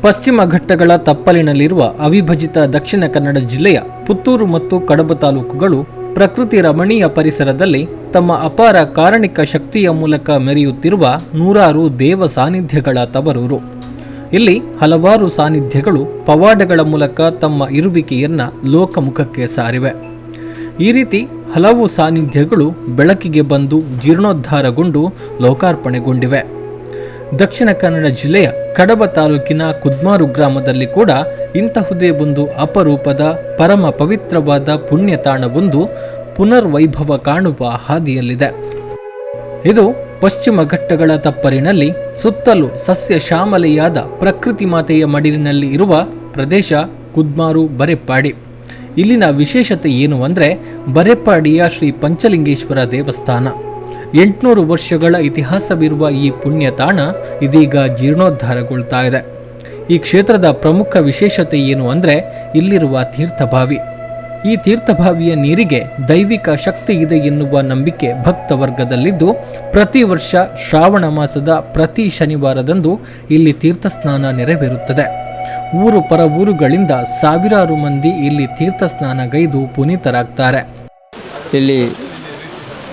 ಪಶ್ಚಿಮ ಘಟ್ಟಗಳ ತಪ್ಪಲಿನಲ್ಲಿರುವ ಅವಿಭಜಿತ ದಕ್ಷಿಣ ಕನ್ನಡ ಜಿಲ್ಲೆಯ ಪುತ್ತೂರು ಮತ್ತು ಕಡಬ ತಾಲೂಕುಗಳು ಪ್ರಕೃತಿ ರಮಣೀಯ ಪರಿಸರದಲ್ಲಿ ತಮ್ಮ ಅಪಾರ ಕಾರಣಿಕ ಶಕ್ತಿಯ ಮೂಲಕ ಮೆರೆಯುತ್ತಿರುವ ನೂರಾರು ದೇವ ಸಾನ್ನಿಧ್ಯಗಳ ತವರೂರು. ಇಲ್ಲಿ ಹಲವಾರು ಸಾನ್ನಿಧ್ಯಗಳು ಪವಾಡಗಳ ಮೂಲಕ ತಮ್ಮ ಇರುವಿಕೆಯನ್ನ ಲೋಕಮುಖಕ್ಕೆ ಸಾರಿವೆ. ಈ ರೀತಿ ಹಲವು ಸಾನ್ನಿಧ್ಯಗಳು ಬೆಳಕಿಗೆ ಬಂದು ಜೀರ್ಣೋದ್ಧಾರಗೊಂಡು ಲೋಕಾರ್ಪಣೆಗೊಂಡಿವೆ. ದಕ್ಷಿಣ ಕನ್ನಡ ಜಿಲ್ಲೆಯ ಕಡಬ ತಾಲೂಕಿನ ಕುದ್ಮಾರು ಗ್ರಾಮದಲ್ಲಿ ಕೂಡ ಇಂತಹುದೇ ಒಂದು ಅಪರೂಪದ ಪರಮ ಪವಿತ್ರವಾದ ಪುಣ್ಯತಾಣವೊಂದು ಪುನರ್ವೈಭವ ಕಾಣುವ ಹಾದಿಯಲ್ಲಿದೆ. ಇದು ಪಶ್ಚಿಮ ಘಟ್ಟಗಳ ತಪ್ಪಲಿನಲ್ಲಿ ಸುತ್ತಲೂ ಸಸ್ಯ ಶ್ಯಾಮಲೆಯಾದ ಪ್ರಕೃತಿ ಮಾತೆಯ ಮಡಿಲಿನಲ್ಲಿ ಇರುವ ಪ್ರದೇಶ ಕುದ್ಮಾರು ಬರೆಪ್ಪಾಡಿ. ಇಲ್ಲಿನ ವಿಶೇಷತೆ ಏನು ಅಂದರೆ ಬರೆಪ್ಪಾಡಿಯ ಶ್ರೀ ಪಂಚಲಿಂಗೇಶ್ವರ ದೇವಸ್ಥಾನ. 800 ವರ್ಷಗಳ ಇತಿಹಾಸವಿರುವ ಈ ಪುಣ್ಯತಾಣ ಇದೀಗ ಜೀರ್ಣೋದ್ಧಾರಗೊಳ್ತಾ ಇದೆ. ಈ ಕ್ಷೇತ್ರದ ಪ್ರಮುಖ ವಿಶೇಷತೆ ಏನು ಅಂದರೆ ಇಲ್ಲಿರುವ ತೀರ್ಥಭಾವಿ. ಈ ತೀರ್ಥಭಾವಿಯ ನೀರಿಗೆ ದೈವಿಕ ಶಕ್ತಿ ಇದೆ ಎನ್ನುವ ನಂಬಿಕೆ ಭಕ್ತ ವರ್ಗದಲ್ಲಿದ್ದು, ಪ್ರತಿ ವರ್ಷ ಶ್ರಾವಣ ಮಾಸದ ಪ್ರತಿ ಶನಿವಾರದಂದು ಇಲ್ಲಿ ತೀರ್ಥಸ್ನಾನ ನೆರವೇರುತ್ತದೆ. ಊರು ಪರ ಊರುಗಳಿಂದ ಸಾವಿರಾರು ಮಂದಿ ಇಲ್ಲಿ ತೀರ್ಥಸ್ನಾನಗೈದು ಪುನೀತರಾಗ್ತಾರೆ. ಇಲ್ಲಿ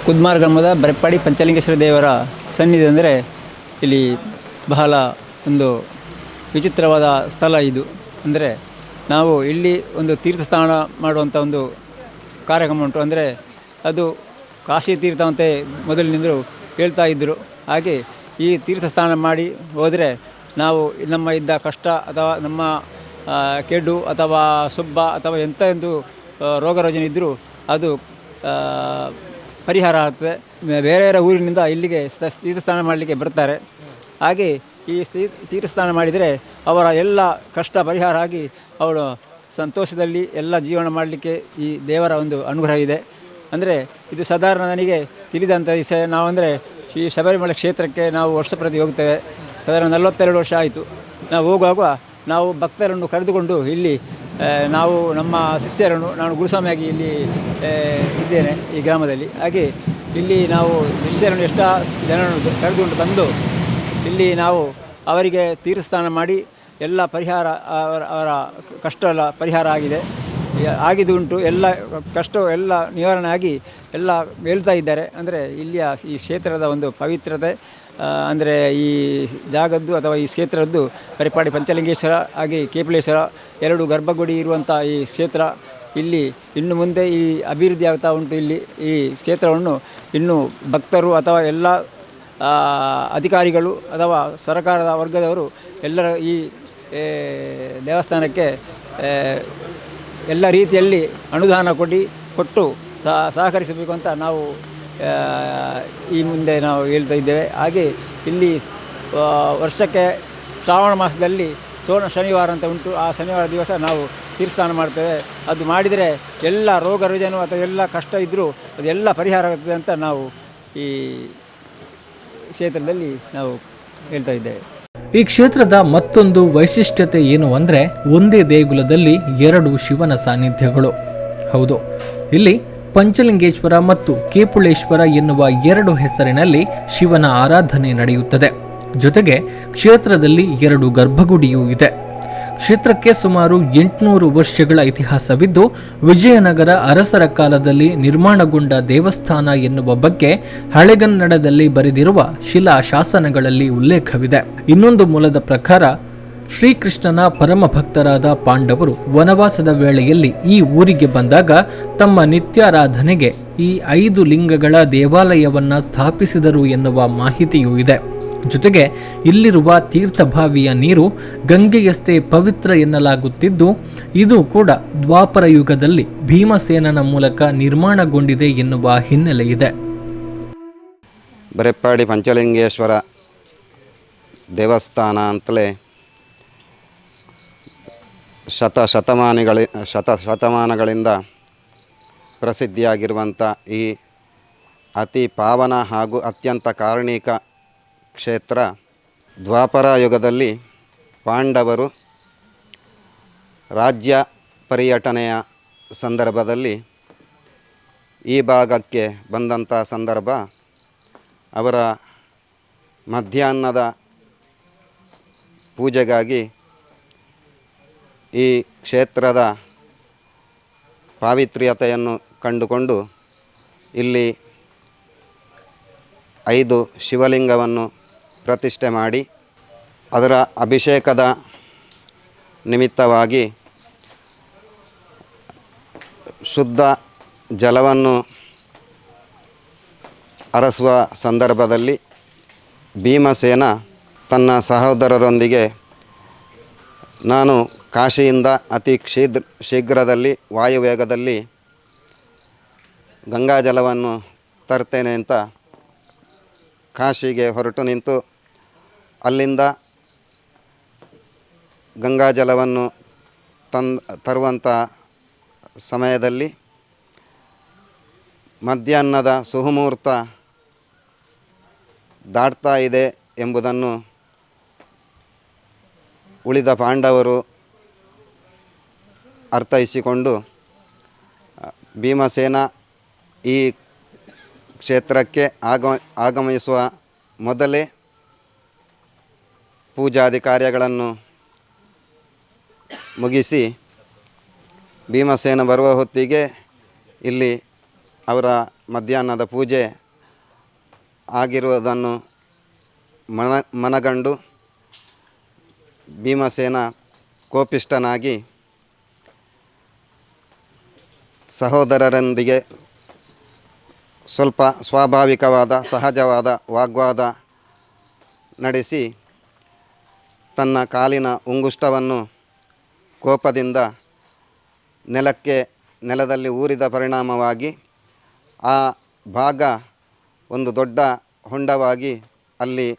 ಕುದ್ಮಾರ್ ಗ್ರಾಮದ ಬರೆಪ್ಪಾಡಿ ಪಂಚಲಿಂಗೇಶ್ವರ ದೇವರ ಸನ್ನಿಧಿ ಅಂದರೆ ಇಲ್ಲಿ ಬಹಳ ಒಂದು ವಿಚಿತ್ರವಾದ ಸ್ಥಳ ಇದು. ಅಂದರೆ ನಾವು ಇಲ್ಲಿ ಒಂದು ತೀರ್ಥಸ್ನಾನ ಮಾಡುವಂಥ ಒಂದು ಕಾರ್ಯಕ್ರಮ ಉಂಟು. ಅಂದರೆ ಅದು ಕಾಶಿ ತೀರ್ಥ ಅಂತ ಮೊದಲಿನಿಂದಲೂ ಹೇಳ್ತಾ ಇದ್ದರು. ಹಾಗೆ ಈ ತೀರ್ಥಸ್ನಾನ ಮಾಡಿ ಹೋದರೆ ನಾವು ನಮ್ಮ ಇದ್ದ ಕಷ್ಟ ಅಥವಾ ನಮ್ಮ ಕೆಡು ಅಥವಾ ಸುಬ್ಬ ಅಥವಾ ಎಂಥ ಒಂದು ರೋಗ ರುಜಿನ ಇದ್ದರೂ ಅದು ಪರಿಹಾರ ಆಗ್ತದೆ. ಬೇರೆ ಊರಿನಿಂದ ಇಲ್ಲಿಗೆ ತೀರ್ಥಸ್ನಾನ ಮಾಡಲಿಕ್ಕೆ ಬರ್ತಾರೆ. ಹಾಗೆ ಈ ತೀರ್ಥಸ್ನಾನ ಮಾಡಿದರೆ ಅವರ ಎಲ್ಲ ಕಷ್ಟ ಪರಿಹಾರ ಆಗಿ ಅವರು ಸಂತೋಷದಲ್ಲಿ ಎಲ್ಲ ಜೀವನ ಮಾಡಲಿಕ್ಕೆ ಈ ದೇವರ ಒಂದು ಅನುಗ್ರಹ ಇದೆ. ಅಂದರೆ ಇದು ಸಾಧಾರಣ ನನಗೆ ತಿಳಿದಂಥ ವಿಷಯ. ನಾವಂದರೆ ಈ ಶಬರಿಮಲೆ ಕ್ಷೇತ್ರಕ್ಕೆ ನಾವು ವರ್ಷ ಪ್ರತಿ ಹೋಗ್ತೇವೆ. ಸಾಧಾರಣ 42 ವರ್ಷ ಆಯಿತು. ನಾವು ಹೋಗುವಾಗ ನಾವು ಭಕ್ತರನ್ನು ಕರೆದುಕೊಂಡು ಇಲ್ಲಿ ನಾವು ನಮ್ಮ ಶಿಷ್ಯರನ್ನು, ನಾನು ಗುರುಸ್ವಾಮಿಯಾಗಿ ಇಲ್ಲಿ ಇದ್ದೇನೆ ಈ ಗ್ರಾಮದಲ್ಲಿ. ಹಾಗೆ ಇಲ್ಲಿ ನಾವು ಶಿಷ್ಯರನ್ನು ಎಷ್ಟೋ ಜನರನ್ನು ಕರೆದುಕೊಂಡು ಬಂದು ಇಲ್ಲಿ ನಾವು ಅವರಿಗೆ ತೀರ್ಥಸ್ನಾನ ಮಾಡಿ ಎಲ್ಲ ಪರಿಹಾರ ಅವರ ಕಷ್ಟ ಎಲ್ಲ ಪರಿಹಾರ ಆಗಿದ್ದು ಉಂಟು. ಎಲ್ಲ ಕಷ್ಟ ಎಲ್ಲ ನಿವಾರಣೆ ಆಗಿ ಎಲ್ಲ ಹೇಳ್ತಾ ಇದ್ದಾರೆ. ಅಂದರೆ ಇಲ್ಲಿಯ ಈ ಕ್ಷೇತ್ರದ ಒಂದು ಪವಿತ್ರತೆ ಅಂದರೆ ಈ ಜಾಗದ್ದು ಅಥವಾ ಈ ಕ್ಷೇತ್ರದ್ದು ಬರೆಪ್ಪಾಡಿ ಪಂಚಲಿಂಗೇಶ್ವರ ಹಾಗೆ ಕೇಪಳೇಶ್ವರ 2 ಗರ್ಭಗುಡಿ ಇರುವಂಥ ಈ ಕ್ಷೇತ್ರ ಇಲ್ಲಿ ಇನ್ನು ಮುಂದೆ ಈ ಅಭಿವೃದ್ಧಿ ಆಗ್ತಾ ಉಂಟು. ಇಲ್ಲಿ ಈ ಕ್ಷೇತ್ರವನ್ನು ಇನ್ನು ಭಕ್ತರು ಅಥವಾ ಎಲ್ಲ ಅಧಿಕಾರಿಗಳು ಅಥವಾ ಸರ್ಕಾರದ ವರ್ಗದವರು ಎಲ್ಲರ ಈ ದೇವಸ್ಥಾನಕ್ಕೆ ಎಲ್ಲ ರೀತಿಯಲ್ಲಿ ಅನುದಾನ ಕೊಟ್ಟು ಸಹಕರಿಸಬೇಕು ಅಂತ ನಾವು ಈ ಮುಂದೆ ನಾವು ಹೇಳ್ತಾ ಇದ್ದೇವೆ. ಹಾಗೆ ಇಲ್ಲಿ ವರ್ಷಕ್ಕೆ ಶ್ರಾವಣ ಮಾಸದಲ್ಲಿ ಶನಿವಾರ ಅಂತ ಉಂಟು. ಆ ಶನಿವಾರ ದಿವಸ ನಾವು ತೀರ್ಥಸ್ನಾನ ಮಾಡ್ತೇವೆ. ಅದು ಮಾಡಿದರೆ ಎಲ್ಲ ರೋಗ ರುಜಿನ ಅಥವಾ ಎಲ್ಲ ಕಷ್ಟ ಇದ್ದರೂ ಅದೆಲ್ಲ ಪರಿಹಾರ ಆಗುತ್ತದೆ ಅಂತ ನಾವು ಈ ಕ್ಷೇತ್ರದಲ್ಲಿ ನಾವು ಹೇಳ್ತಾ ಇದ್ದೇವೆ. ಈ ಕ್ಷೇತ್ರದ ಮತ್ತೊಂದು ವೈಶಿಷ್ಟ್ಯತೆ ಏನು ಅಂದರೆ ಒಂದೇ ದೇಗುಲದಲ್ಲಿ 2 ಶಿವನ ಸಾನ್ನಿಧ್ಯಗಳು. ಹೌದು, ಇಲ್ಲಿ ಪಂಚಲಿಂಗೇಶ್ವರ ಮತ್ತು ಕೇಪುಳೇಶ್ವರ ಎನ್ನುವ 2 ಹೆಸರಿನಲ್ಲಿ ಶಿವನ ಆರಾಧನೆ ನಡೆಯುತ್ತದೆ. ಜೊತೆಗೆ ಕ್ಷೇತ್ರದಲ್ಲಿ 2 ಗರ್ಭಗುಡಿಯೂ ಇದೆ. ಕ್ಷೇತ್ರಕ್ಕೆ ಸುಮಾರು 800 ವರ್ಷಗಳ ಇತಿಹಾಸವಿದ್ದು, ವಿಜಯನಗರ ಅರಸರ ಕಾಲದಲ್ಲಿ ನಿರ್ಮಾಣಗೊಂಡ ದೇವಸ್ಥಾನ ಎನ್ನುವ ಬಗ್ಗೆ ಹಳೆಗನ್ನಡದಲ್ಲಿ ಬರೆದಿರುವ ಶಿಲಾ ಶಾಸನಗಳಲ್ಲಿ ಉಲ್ಲೇಖವಿದೆ. ಇನ್ನೊಂದು ಮೂಲದ ಪ್ರಕಾರ ಶ್ರೀಕೃಷ್ಣನ ಪರಮ ಭಕ್ತರಾದ ಪಾಂಡವರು ವನವಾಸದ ವೇಳೆಯಲ್ಲಿ ಈ ಊರಿಗೆ ಬಂದಾಗ ತಮ್ಮ ನಿತ್ಯಾರಾಧನೆಗೆ ಈ 5 ಲಿಂಗಗಳ ದೇವಾಲಯವನ್ನ ಸ್ಥಾಪಿಸಿದರು ಎನ್ನುವ ಮಾಹಿತಿಯೂ ಇದೆ. ಜೊತೆಗೆ ಇಲ್ಲಿರುವ ತೀರ್ಥಭಾವಿಯ ನೀರು ಗಂಗೆಯಷ್ಟೇ ಪವಿತ್ರ ಎನ್ನಲಾಗುತ್ತಿದ್ದು, ಇದು ಕೂಡ ದ್ವಾಪರ ಯುಗದಲ್ಲಿ ಭೀಮಸೇನನ ಮೂಲಕ ನಿರ್ಮಾಣಗೊಂಡಿದೆ ಎನ್ನುವ ಹಿನ್ನೆಲೆ ಇದೆ. ಬರೆಪ್ಪಾಡಿ ಪಂಚಲಿಂಗೇಶ್ವರ ದೇವಸ್ಥಾನ ಅಂತಲೇ ಶತಮಾನಗಳಿಂದ ಪ್ರಸಿದ್ಧಿಯಾಗಿರುವಂಥ ಈ ಅತಿ ಪಾವನ ಹಾಗೂ ಅತ್ಯಂತ ಕಾರಣಿಕ ಕ್ಷೇತ್ರ ದ್ವಾಪರ ಯುಗದಲ್ಲಿ ಪಾಂಡವರು ರಾಜ್ಯ ಪರ್ಯಟನೆಯ ಸಂದರ್ಭದಲ್ಲಿ ಈ ಭಾಗಕ್ಕೆ ಬಂದಂಥ ಸಂದರ್ಭ ಅವರ ಮಧ್ಯಾಹ್ನದ ಪೂಜೆಗಾಗಿ ಈ ಕ್ಷೇತ್ರದ ಪಾವಿತ್ರ್ಯತೆಯನ್ನು ಕಂಡುಕೊಂಡು ಇಲ್ಲಿ 5 ಶಿವಲಿಂಗವನ್ನು ಪ್ರತಿಷ್ಠೆ ಮಾಡಿ ಅದರ ಅಭಿಷೇಕದ ನಿಮಿತ್ತವಾಗಿ ಶುದ್ಧ ಜಲವನ್ನು ಹರಸುವ ಸಂದರ್ಭದಲ್ಲಿ ಭೀಮಸೇನ ತನ್ನ ಸಹೋದರರೊಂದಿಗೆ ನಾನು ಕಾಶಿಯಿಂದ ಅತಿ ಶೀಘ್ರದಲ್ಲಿ ವಾಯುವೇಗದಲ್ಲಿ ಗಂಗಾಜಲವನ್ನು ತರ್ತೇನೆ ಅಂತ ಕಾಶಿಗೆ ಹೊರಟು ನಿಂತು ಅಲ್ಲಿಂದ ಗಂಗಾಜಲವನ್ನು ತರುವಂಥ ಸಮಯದಲ್ಲಿ ಮಧ್ಯಾಹ್ನದ ಸುಮುಹೂರ್ತ ದಾಟ್ತಾ ಇದೆ ಎಂಬುದನ್ನು ಉಳಿದ ಪಾಂಡವರು ಅರ್ಥೈಸಿಕೊಂಡು ಭೀಮಸೇನ ಈ ಕ್ಷೇತ್ರಕ್ಕೆ ಆಗಮಿಸುವ ಮೊದಲೇ ಪೂಜಾದಿ ಕಾರ್ಯಗಳನ್ನು ಮುಗಿಸಿ ಭೀಮಸೇನ ಬರುವ ಹೊತ್ತಿಗೆ ಇಲ್ಲಿ ಅವರ ಮಧ್ಯಾಹ್ನದ ಪೂಜೆ ಆಗಿರುವುದನ್ನು ಮನಗಂಡು ಭೀಮಸೇನ ಕೋಪಿಷ್ಠನಾಗಿ ಸಹೋದರರೊಂದಿಗೆ ಸ್ವಲ್ಪ ಸ್ವಾಭಾವಿಕವಾದ ಸಹಜವಾದ ವಾಗ್ವಾದ ನಡೆಸಿ ತನ್ನ ಕಾಲಿನ ಉಂಗುಷ್ಟವನ್ನು ಕೋಪದಿಂದ ನೆಲದಲ್ಲಿ ಊರಿದ ಪರಿಣಾಮವಾಗಿ ಆ ಭಾಗ ಒಂದು ದೊಡ್ಡ ಹೊಂಡವಾಗಿ ಅಲ್ಲಿ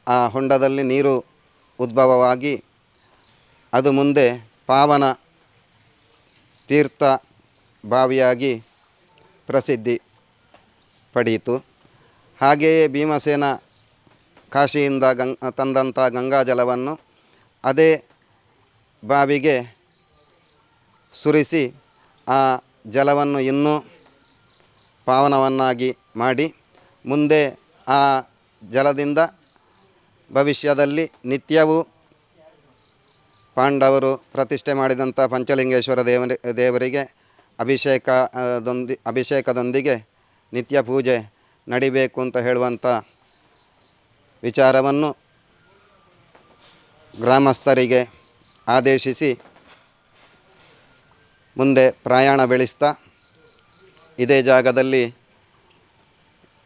ಆ ಹೊಂಡದಲ್ಲಿ ನೀರು ಉದ್ಭವವಾಗಿ ಅದು ಮುಂದೆ ಪಾವನ ತೀರ್ಥ ಬಾವಿಯಾಗಿ ಪ್ರಸಿದ್ಧಿ ಪಡೆಯಿತು. ಹಾಗೆಯೇ ಭೀಮಸೇನ ಕಾಶಿಯಿಂದ ತಂದಂಥ ಗಂಗಾಜಲವನ್ನು ಅದೇ ಬಾವಿಗೆ ಸುರಿಸಿ ಆ ಜಲವನ್ನು ಇನ್ನೂ ಪಾವನವನ್ನಾಗಿ ಮಾಡಿ ಮುಂದೆ ಆ ಜಲದಿಂದ ಭವಿಷ್ಯದಲ್ಲಿ ನಿತ್ಯವೂ ಪಾಂಡವರು ಪ್ರತಿಷ್ಠೆ ಮಾಡಿದಂಥ ಪಂಚಲಿಂಗೇಶ್ವರ ದೇವರಿಗೆ ಅಭಿಷೇಕದೊಂದಿಗೆ ನಿತ್ಯ ಪೂಜೆ ನಡಿಬೇಕು ಅಂತ ಹೇಳುವಂಥ ವಿಚಾರವನ್ನು ಗ್ರಾಮಸ್ಥರಿಗೆ ಆದೇಶಿಸಿ ಮುಂದೆ ಪ್ರಯಾಣ ಬೆಳೆಸ್ತಾ ಇದೇ ಜಾಗದಲ್ಲಿ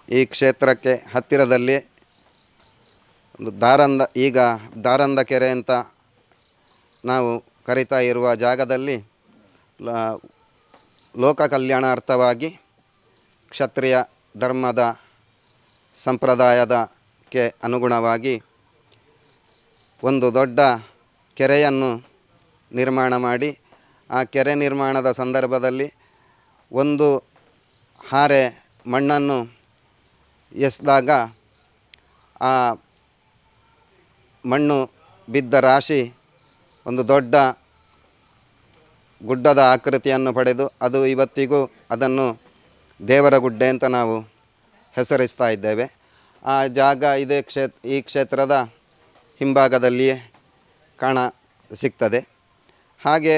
ಈ ಕ್ಷೇತ್ರಕ್ಕೆ ಹತ್ತಿರದಲ್ಲಿ ಒಂದು ದಾರಂದ ಕೆರೆ ಅಂತ ನಾವು ಕರಿತಾ ಇರುವ ಜಾಗದಲ್ಲಿ ಲೋಕ ಕಲ್ಯಾಣಾರ್ಥವಾಗಿ ಕ್ಷತ್ರಿಯ ಧರ್ಮದ ಸಂಪ್ರದಾಯಕ್ಕೆ ಅನುಗುಣವಾಗಿ ಒಂದು ದೊಡ್ಡ ಕೆರೆಯನ್ನು ನಿರ್ಮಾಣ ಮಾಡಿ ಆ ಕೆರೆ ನಿರ್ಮಾಣದ ಸಂದರ್ಭದಲ್ಲಿ ಒಂದು ಹಾರೆ ಮಣ್ಣನ್ನು ಎಸೆದಾಗ ಆ ಮಣ್ಣು ಬಿದ್ದ ರಾಶಿ ಒಂದು ದೊಡ್ಡ ಗುಡ್ಡದ ಆಕೃತಿಯನ್ನು ಪಡೆದು ಅದು ಇವತ್ತಿಗೂ ಅದನ್ನು ದೇವರ ಗುಡ್ಡೆ ಅಂತ ನಾವು ಹೆಸರಿಸ್ತಾ ಇದ್ದೇವೆ. ಆ ಜಾಗ ಈ ಕ್ಷೇತ್ರದ ಹಿಂಭಾಗದಲ್ಲಿಯೇ ಕಾಣ ಸಿಗ್ತದೆ. ಹಾಗೆ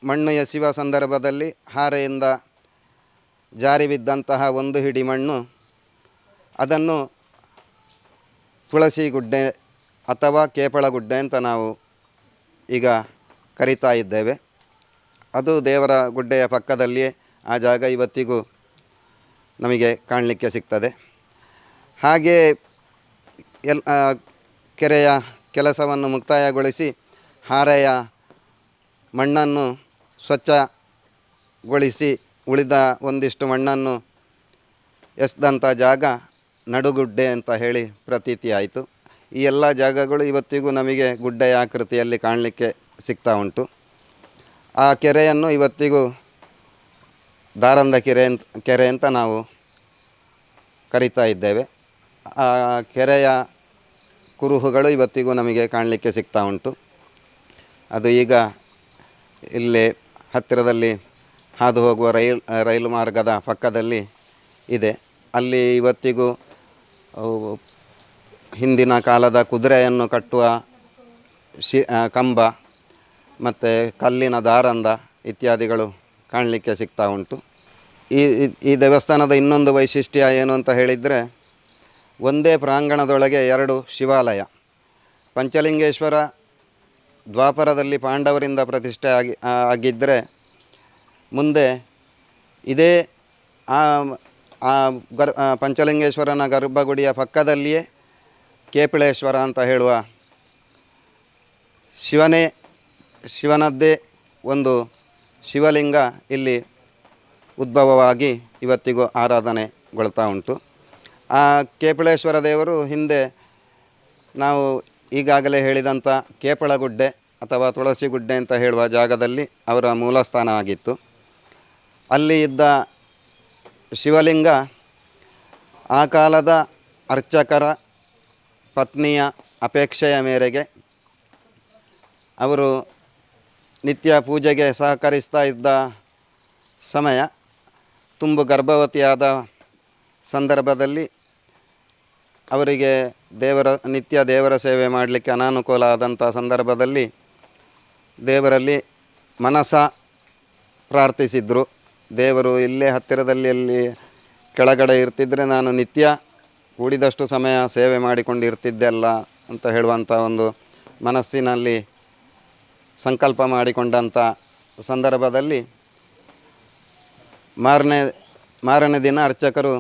ಮಣ್ಣು ಎಸೆಯುವ ಸಂದರ್ಭದಲ್ಲಿ ಹಾರೆಯಿಂದ ಜಾರಿ ಬಿದ್ದಂತಹ ಒಂದು ಹಿಡಿ ಮಣ್ಣು ಅದನ್ನು ತುಳಸಿ ಗುಡ್ಡೆ ಅಥವಾ ಕೇಪಳ ಗುಡ್ಡೆ ಅಂತ ನಾವು ಈಗ ಕರಿತಾ ಇದ್ದೇವೆ. ಅದು ದೇವರ ಗುಡ್ಡೆಯ ಪಕ್ಕದಲ್ಲಿಯೇ ಆ ಜಾಗ ಇವತ್ತಿಗೂ ನಮಗೆ ಕಾಣಲಿಕ್ಕೆ ಸಿಗ್ತದೆ. ಹಾಗೆ ಕೆರೆಯ ಕೆಲಸವನ್ನು ಮುಕ್ತಾಯಗೊಳಿಸಿ ಹಾರೆಯ ಮಣ್ಣನ್ನು ಸ್ವಚ್ಛಗೊಳಿಸಿ ಉಳಿದ ಒಂದಿಷ್ಟು ಮಣ್ಣನ್ನು ಎಸೆದಂಥ ಜಾಗ ನಡುಗುಡ್ಡೆ ಅಂತ ಹೇಳಿ ಪ್ರತೀತಿ ಆಯಿತು. ಈ ಎಲ್ಲ ಜಾಗಗಳು ಇವತ್ತಿಗೂ ನಮಗೆ ಗುಡ್ಡೆಯ ಆಕೃತಿಯಲ್ಲಿ ಕಾಣಲಿಕ್ಕೆ ಸಿಗ್ತಾ ಉಂಟು. ಆ ಕೆರೆಯನ್ನು ಇವತ್ತಿಗೂ ದಾರಂದ ಕೆರೆ ಅಂತ ನಾವು ಕರಿತಾ ಇದ್ದೇವೆ. ಆ ಕೆರೆಯ ಕುರುಹುಗಳು ಇವತ್ತಿಗೂ ನಮಗೆ ಕಾಣಲಿಕ್ಕೆ ಸಿಗ್ತಾ ಉಂಟು. ಅದು ಈಗ ಇಲ್ಲೇ ಹತ್ತಿರದಲ್ಲಿ ಹಾದು ಹೋಗುವ ರೈಲು ಮಾರ್ಗದ ಪಕ್ಕದಲ್ಲಿ ಇದೆ. ಅಲ್ಲಿ ಇವತ್ತಿಗೂ ಹಿಂದಿನ ಕಾಲದ ಕುದುರೆಯನ್ನು ಕಟ್ಟುವ ಕಂಬ ಮತ್ತು ಕಲ್ಲಿನ ದಾರಂದ ಇತ್ಯಾದಿಗಳು ಕಾಣಲಿಕ್ಕೆ ಸಿಗ್ತಾ ಉಂಟು. ಈ ದೇವಸ್ಥಾನದ ಇನ್ನೊಂದು ವೈಶಿಷ್ಟ್ಯ ಏನು ಅಂತ ಹೇಳಿದರೆ, ಒಂದೇ ಪ್ರಾಂಗಣದೊಳಗೆ 2 ಶಿವಾಲಯ. ಪಂಚಲಿಂಗೇಶ್ವರ ದ್ವಾಪರದಲ್ಲಿ ಪಾಂಡವರಿಂದ ಪ್ರತಿಷ್ಠೆ ಆಗಿದ್ದರೆ, ಮುಂದೆ ಇದೇ ಪಂಚಲಿಂಗೇಶ್ವರನ ಗರ್ಭಗುಡಿಯ ಪಕ್ಕದಲ್ಲಿಯೇ ಕೇಪಿಳೇಶ್ವರ ಅಂತ ಹೇಳುವ ಶಿವನದ್ದೇ ಒಂದು ಶಿವಲಿಂಗ ಇಲ್ಲಿ ಉದ್ಭವವಾಗಿ ಇವತ್ತಿಗೂ ಆರಾಧನೆಗೊಳ್ತಾ ಉಂಟು. ಆ ಕೇಪಿಳೇಶ್ವರ ದೇವರು ಹಿಂದೆ ನಾವು ಈಗಾಗಲೇ ಹೇಳಿದಂಥ ಕೇಪಳಗುಡ್ಡೆ ಅಥವಾ ತುಳಸಿಗುಡ್ಡೆ ಅಂತ ಹೇಳುವ ಜಾಗದಲ್ಲಿ ಅವರ ಮೂಲಸ್ಥಾನ ಆಗಿತ್ತು. ಅಲ್ಲಿ ಇದ್ದ ಶಿವಲಿಂಗ ಆ ಕಾಲದ ಅರ್ಚಕರ ಪತ್ನಿಯ ಅಪೇಕ್ಷೆಯ ಮೇರೆಗೆ ಅವರು ನಿತ್ಯ ಪೂಜೆಗೆ ಸಹಕರಿಸ್ತಾ ಇದ್ದ ಸಮಯ, ತುಂಬು ಗರ್ಭವತಿಯಾದ ಸಂದರ್ಭದಲ್ಲಿ ಅವರಿಗೆ ನಿತ್ಯ ದೇವರ ಸೇವೆ ಮಾಡಲಿಕ್ಕೆ ಅನಾನುಕೂಲ ಆದಂಥ ಸಂದರ್ಭದಲ್ಲಿ ದೇವರಲ್ಲಿ ಮನಸ ಪ್ರಾರ್ಥಿಸಿದರು. ದೇವರು ಇಲ್ಲೇ ಹತ್ತಿರದಲ್ಲಿ ಅಲ್ಲಿ ಕೆಳಗಡೆ ಇರ್ತಿದ್ದರೆ ನಾನು ನಿತ್ಯ ಕೂಡಿದಷ್ಟು ಸಮಯ ಸೇವೆ ಮಾಡಿಕೊಂಡಿರ್ತಿದ್ದೆಲ್ಲ ಅಂತ ಹೇಳುವಂಥ ಒಂದು ಮನಸ್ಸಿನಲ್ಲಿ ಸಂಕಲ್ಪ ಮಾಡಿಕೊಂಡಂಥ ಸಂದರ್ಭದಲ್ಲಿ ಮಾರನೇ ದಿನ ಅರ್ಚಕರು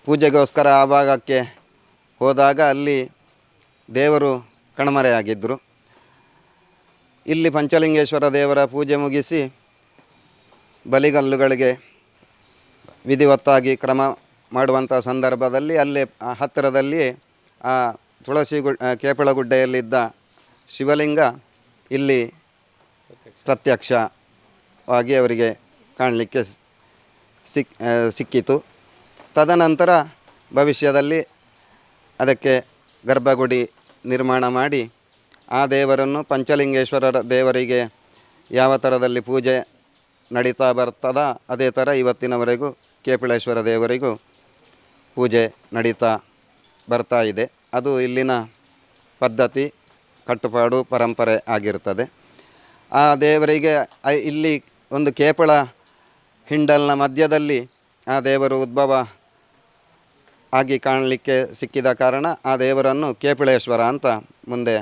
ಪೂಜೆಗೋಸ್ಕರ ಆ ಭಾಗಕ್ಕೆ ಹೋದಾಗ ಅಲ್ಲಿ ದೇವರು ಕಣ್ಮರೆಯಾಗಿದ್ದರು. ಇಲ್ಲಿ ಪಂಚಲಿಂಗೇಶ್ವರ ದೇವರ ಪೂಜೆ ಮುಗಿಸಿ ಬಲಿಗಲ್ಲುಗಳಿಗೆ ವಿಧಿವತ್ತಾಗಿ ಕ್ರಮ ಮಾಡುವಂಥ ಸಂದರ್ಭದಲ್ಲಿ ಅಲ್ಲೇ ಹತ್ತಿರದಲ್ಲಿ ಆ ಕೇಪಳಗುಡ್ಡೆಯಲ್ಲಿದ್ದ ಶಿವಲಿಂಗ ಇಲ್ಲಿ ಪ್ರತ್ಯಕ್ಷವಾಗಿ ಅವರಿಗೆ ಕಾಣಲಿಕ್ಕೆ ಸಿಕ್ಕಿತು. ತದನಂತರ ಭವಿಷ್ಯದಲ್ಲಿ ಅದಕ್ಕೆ ಗರ್ಭಗುಡಿ ನಿರ್ಮಾಣ ಮಾಡಿ ಆ ದೇವರನ್ನು ಪಂಚಲಿಂಗೇಶ್ವರರ ದೇವರಿಗೆ ಯಾವ ಥರದಲ್ಲಿ ಪೂಜೆ ನಡೀತಾ ಬರ್ತದ ಅದೇ ಥರ ಇವತ್ತಿನವರೆಗೂ ಕೇಪಿಳೇಶ್ವರ ದೇವರಿಗೂ ಪೂಜೆ ನಡೀತಾ ಬರ್ತಾ ಇದೆ. ಅದು ಇಲ್ಲಿನ ಪದ್ಧತಿ, ಕಟ್ಟುಪಾಡು, ಪರಂಪರೆ ಆಗಿರ್ತದೆ. ಆ ದೇವರಿಗೆ ಇಲ್ಲಿ ಒಂದು ಕೇಪಳ ಹಿಂಡಲ್ನ ಮಧ್ಯದಲ್ಲಿ ಆ ದೇವರು ಉದ್ಭವ ಆಗಿ ಕಾಣಲಿಕ್ಕೆ ಸಿಕ್ಕಿದ ಕಾರಣ ಆ ದೇವರನ್ನು ಕೇಪಿಳೇಶ್ವರ ಅಂತ ಮುಂದೆ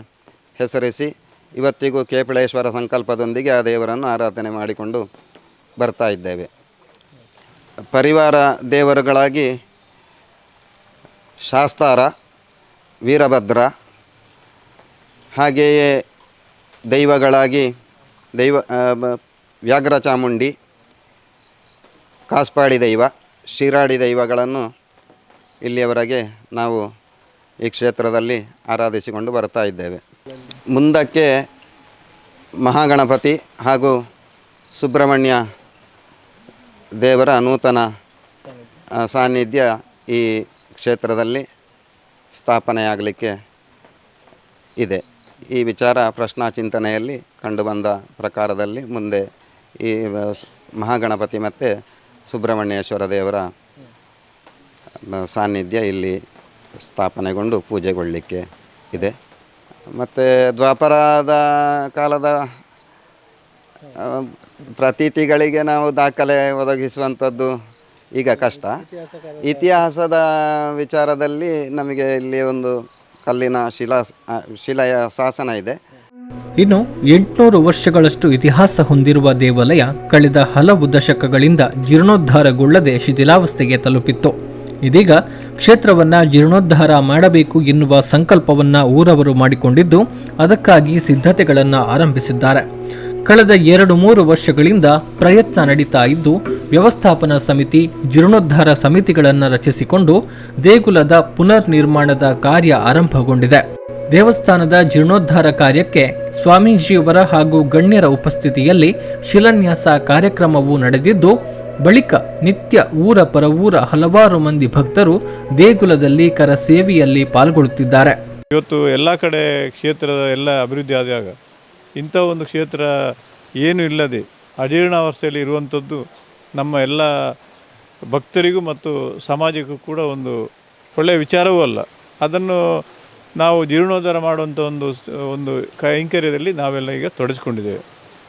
ಹೆಸರಿಸಿ ಇವತ್ತಿಗೂ ಕೇಪಿಳೇಶ್ವರ ಸಂಕಲ್ಪದೊಂದಿಗೆ ಆ ದೇವರನ್ನು ಆರಾಧನೆ ಮಾಡಿಕೊಂಡು ಬರ್ತಾ ಇದ್ದೇವೆ. ಪರಿವಾರ ದೇವರುಗಳಾಗಿ ಶಾಸ್ತಾರ, ವೀರಭದ್ರ, ಹಾಗೆಯೇ ದೈವಗಳಾಗಿ ವ್ಯಾಘ್ರ ಚಾಮುಂಡಿ, ಕಾಸ್ಪಾಡಿ ದೈವ, ಶಿರಾಡಿ ದೈವಗಳನ್ನು ಇಲ್ಲಿಯವರೆಗೆ ನಾವು ಈ ಕ್ಷೇತ್ರದಲ್ಲಿ ಆರಾಧಿಸಿಕೊಂಡು ಬರ್ತಾ ಇದ್ದೇವೆ. ಮುಂದಕ್ಕೆ ಮಹಾಗಣಪತಿ ಹಾಗೂ ಸುಬ್ರಹ್ಮಣ್ಯ ದೇವರ ನೂತನ ಸಾನ್ನಿಧ್ಯ ಈ ಕ್ಷೇತ್ರದಲ್ಲಿ ಸ್ಥಾಪನೆಯಾಗಲಿಕ್ಕೆ ಇದೆ. ಈ ವಿಚಾರ ಪ್ರಶ್ನಾ ಚಿಂತನೆಯಲ್ಲಿ ಕಂಡುಬಂದ ಪ್ರಕಾರದಲ್ಲಿ ಮುಂದೆ ಈ ಮಹಾಗಣಪತಿ ಮತ್ತು ಸುಬ್ರಹ್ಮಣ್ಯೇಶ್ವರ ದೇವರ ಸಾನ್ನಿಧ್ಯ ಇಲ್ಲಿ ಸ್ಥಾಪನೆಗೊಂಡು ಪೂಜೆಗೊಳ್ಳಲಿಕ್ಕೆ ಇದೆ. ಮತ್ತು ದ್ವಾಪರದ ಕಾಲದ ಪ್ರತೀತಿಗಳಿಗೆ ನಾವು ದಾಖಲೆ ಒದಗಿಸುವಂಥದ್ದು ಈಗ ಕಷ್ಟ. ಇತಿಹಾಸದ ವಿಚಾರದಲ್ಲಿ ನಮಗೆ ಇಲ್ಲಿ ಒಂದು ಕಲ್ಲಿನ ಶಿಲೆಯ ಶಾಸನ ಇದೆ. ಇನ್ನು 800 ವರ್ಷಗಳಷ್ಟು ಇತಿಹಾಸ ಹೊಂದಿರುವ ದೇವಾಲಯ ಕಳೆದ ಹಲವು ದಶಕಗಳಿಂದ ಜೀರ್ಣೋದ್ಧಾರಗೊಳ್ಳದೆ ಶಿಥಿಲಾವಸ್ಥೆಗೆ ತಲುಪಿತ್ತು. ಇದೀಗ ಕ್ಷೇತ್ರವನ್ನ ಜೀರ್ಣೋದ್ಧಾರ ಮಾಡಬೇಕು ಎನ್ನುವ ಸಂಕಲ್ಪವನ್ನ ಊರವರು ಮಾಡಿಕೊಂಡಿದ್ದು, ಅದಕ್ಕಾಗಿ ಸಿದ್ಧತೆಗಳನ್ನು ಆರಂಭಿಸಿದ್ದಾರೆ. ಕಳೆದ 2-3 ವರ್ಷಗಳಿಂದ ಪ್ರಯತ್ನ ನಡೀತಾ ಇದ್ದು, ವ್ಯವಸ್ಥಾಪನಾ ಸಮಿತಿ, ಜೀರ್ಣೋದ್ಧಾರ ಸಮಿತಿಗಳನ್ನು ರಚಿಸಿಕೊಂಡು ದೇಗುಲದ ಪುನರ್ ನಿರ್ಮಾಣದ ಕಾರ್ಯ ಆರಂಭಗೊಂಡಿದೆ. ದೇವಸ್ಥಾನದ ಜೀರ್ಣೋದ್ಧಾರ ಕಾರ್ಯಕ್ಕೆ ಸ್ವಾಮೀಜಿಯವರ ಹಾಗೂ ಗಣ್ಯರ ಉಪಸ್ಥಿತಿಯಲ್ಲಿ ಶಿಲಾನ್ಯಾಸ ಕಾರ್ಯಕ್ರಮವೂ ನಡೆದಿದ್ದು, ಬಳಿಕ ನಿತ್ಯ ಊರ ಪರವೂರ ಹಲವಾರು ಮಂದಿ ಭಕ್ತರು ದೇಗುಲದಲ್ಲಿ ಕರ ಸೇವೆಯಲ್ಲಿ ಪಾಲ್ಗೊಳ್ಳುತ್ತಿದ್ದಾರೆ. ಇವತ್ತು ಎಲ್ಲ ಕಡೆ ಕ್ಷೇತ್ರದ ಎಲ್ಲ ಅಭಿವೃದ್ಧಿ ಆದಾಗ ಇಂಥ ಒಂದು ಕ್ಷೇತ್ರ ಏನು ಇಲ್ಲದೆ ಅಜೀರ್ಣಾವಸ್ಥೆಯಲ್ಲಿ ಇರುವಂಥದ್ದು ನಮ್ಮ ಎಲ್ಲ ಭಕ್ತರಿಗೂ ಮತ್ತು ಸಮಾಜಕ್ಕೂ ಕೂಡ ಒಂದು ಒಳ್ಳೆಯ ವಿಚಾರವೂ ಅಲ್ಲ. ಅದನ್ನು ನಾವು ಜೀರ್ಣೋದ್ಧಾರ ಮಾಡುವಂಥ ಒಂದು ಕೈಂಕರ್ಯದಲ್ಲಿ ನಾವೆಲ್ಲ ಈಗ ತೊಡಗಿಸ್ಕೊಂಡಿದ್ದೇವೆ.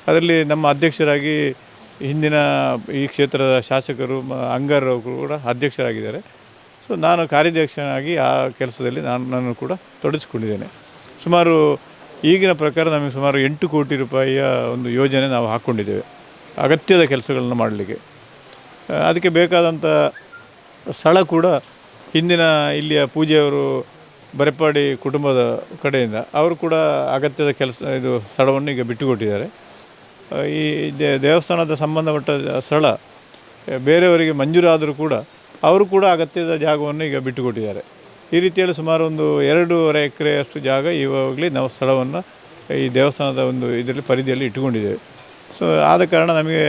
ಅದರಲ್ಲಿ ನಮ್ಮ ಅಧ್ಯಕ್ಷರಾಗಿ ಹಿಂದಿನ ಈ ಕ್ಷೇತ್ರದ ಶಾಸಕರು ಅಂಗಾರ್ ಅವರು ಕೂಡ ಅಧ್ಯಕ್ಷರಾಗಿದ್ದಾರೆ. ಸೊ ನಾನು ಕಾರ್ಯಾಧ್ಯಕ್ಷನಾಗಿ ಆ ಕೆಲಸದಲ್ಲಿ ನಾನು ಕೂಡ ತೊಡಗಿಸ್ಕೊಂಡಿದ್ದೇನೆ. ಸುಮಾರು ಈಗಿನ ಪ್ರಕಾರ ನಮಗೆ ಸುಮಾರು 8 ಕೋಟಿ ರೂಪಾಯಿಯ ಒಂದು ಯೋಜನೆ ನಾವು ಹಾಕ್ಕೊಂಡಿದ್ದೇವೆ ಅಗತ್ಯದ ಕೆಲಸಗಳನ್ನು ಮಾಡಲಿಕ್ಕೆ. ಅದಕ್ಕೆ ಬೇಕಾದಂಥ ಸ್ಥಳ ಕೂಡ ಹಿಂದಿನ ಇಲ್ಲಿಯ ಪೂಜೆಯವರು ಬರೆಪಾಡಿ ಕುಟುಂಬದ ಕಡೆಯಿಂದ ಅವರು ಕೂಡ ಅಗತ್ಯದ ಸ್ಥಳವನ್ನು ಈಗ ಬಿಟ್ಟುಕೊಟ್ಟಿದ್ದಾರೆ. ಈ ದೇವಸ್ಥಾನದ ಸಂಬಂಧಪಟ್ಟ ಸ್ಥಳ ಬೇರೆಯವರಿಗೆ ಮಂಜೂರಾದರೂ ಕೂಡ ಅವರು ಕೂಡ ಅಗತ್ಯದ ಜಾಗವನ್ನು ಈಗ ಬಿಟ್ಟುಕೊಟ್ಟಿದ್ದಾರೆ. ಈ ರೀತಿಯಲ್ಲಿ ಸುಮಾರು ಒಂದು 2.5 ಎಕರೆಯಷ್ಟು ಜಾಗ ಇವಾಗಲೇ ನಾವು ಸ್ಥಳವನ್ನು ಈ ದೇವಸ್ಥಾನದ ಒಂದು ಇದರಲ್ಲಿ ಪರಿಧಿಯಲ್ಲಿ ಇಟ್ಟುಕೊಂಡಿದ್ದೇವೆ. ಸೊ ಆದ ಕಾರಣ ನಮಗೆ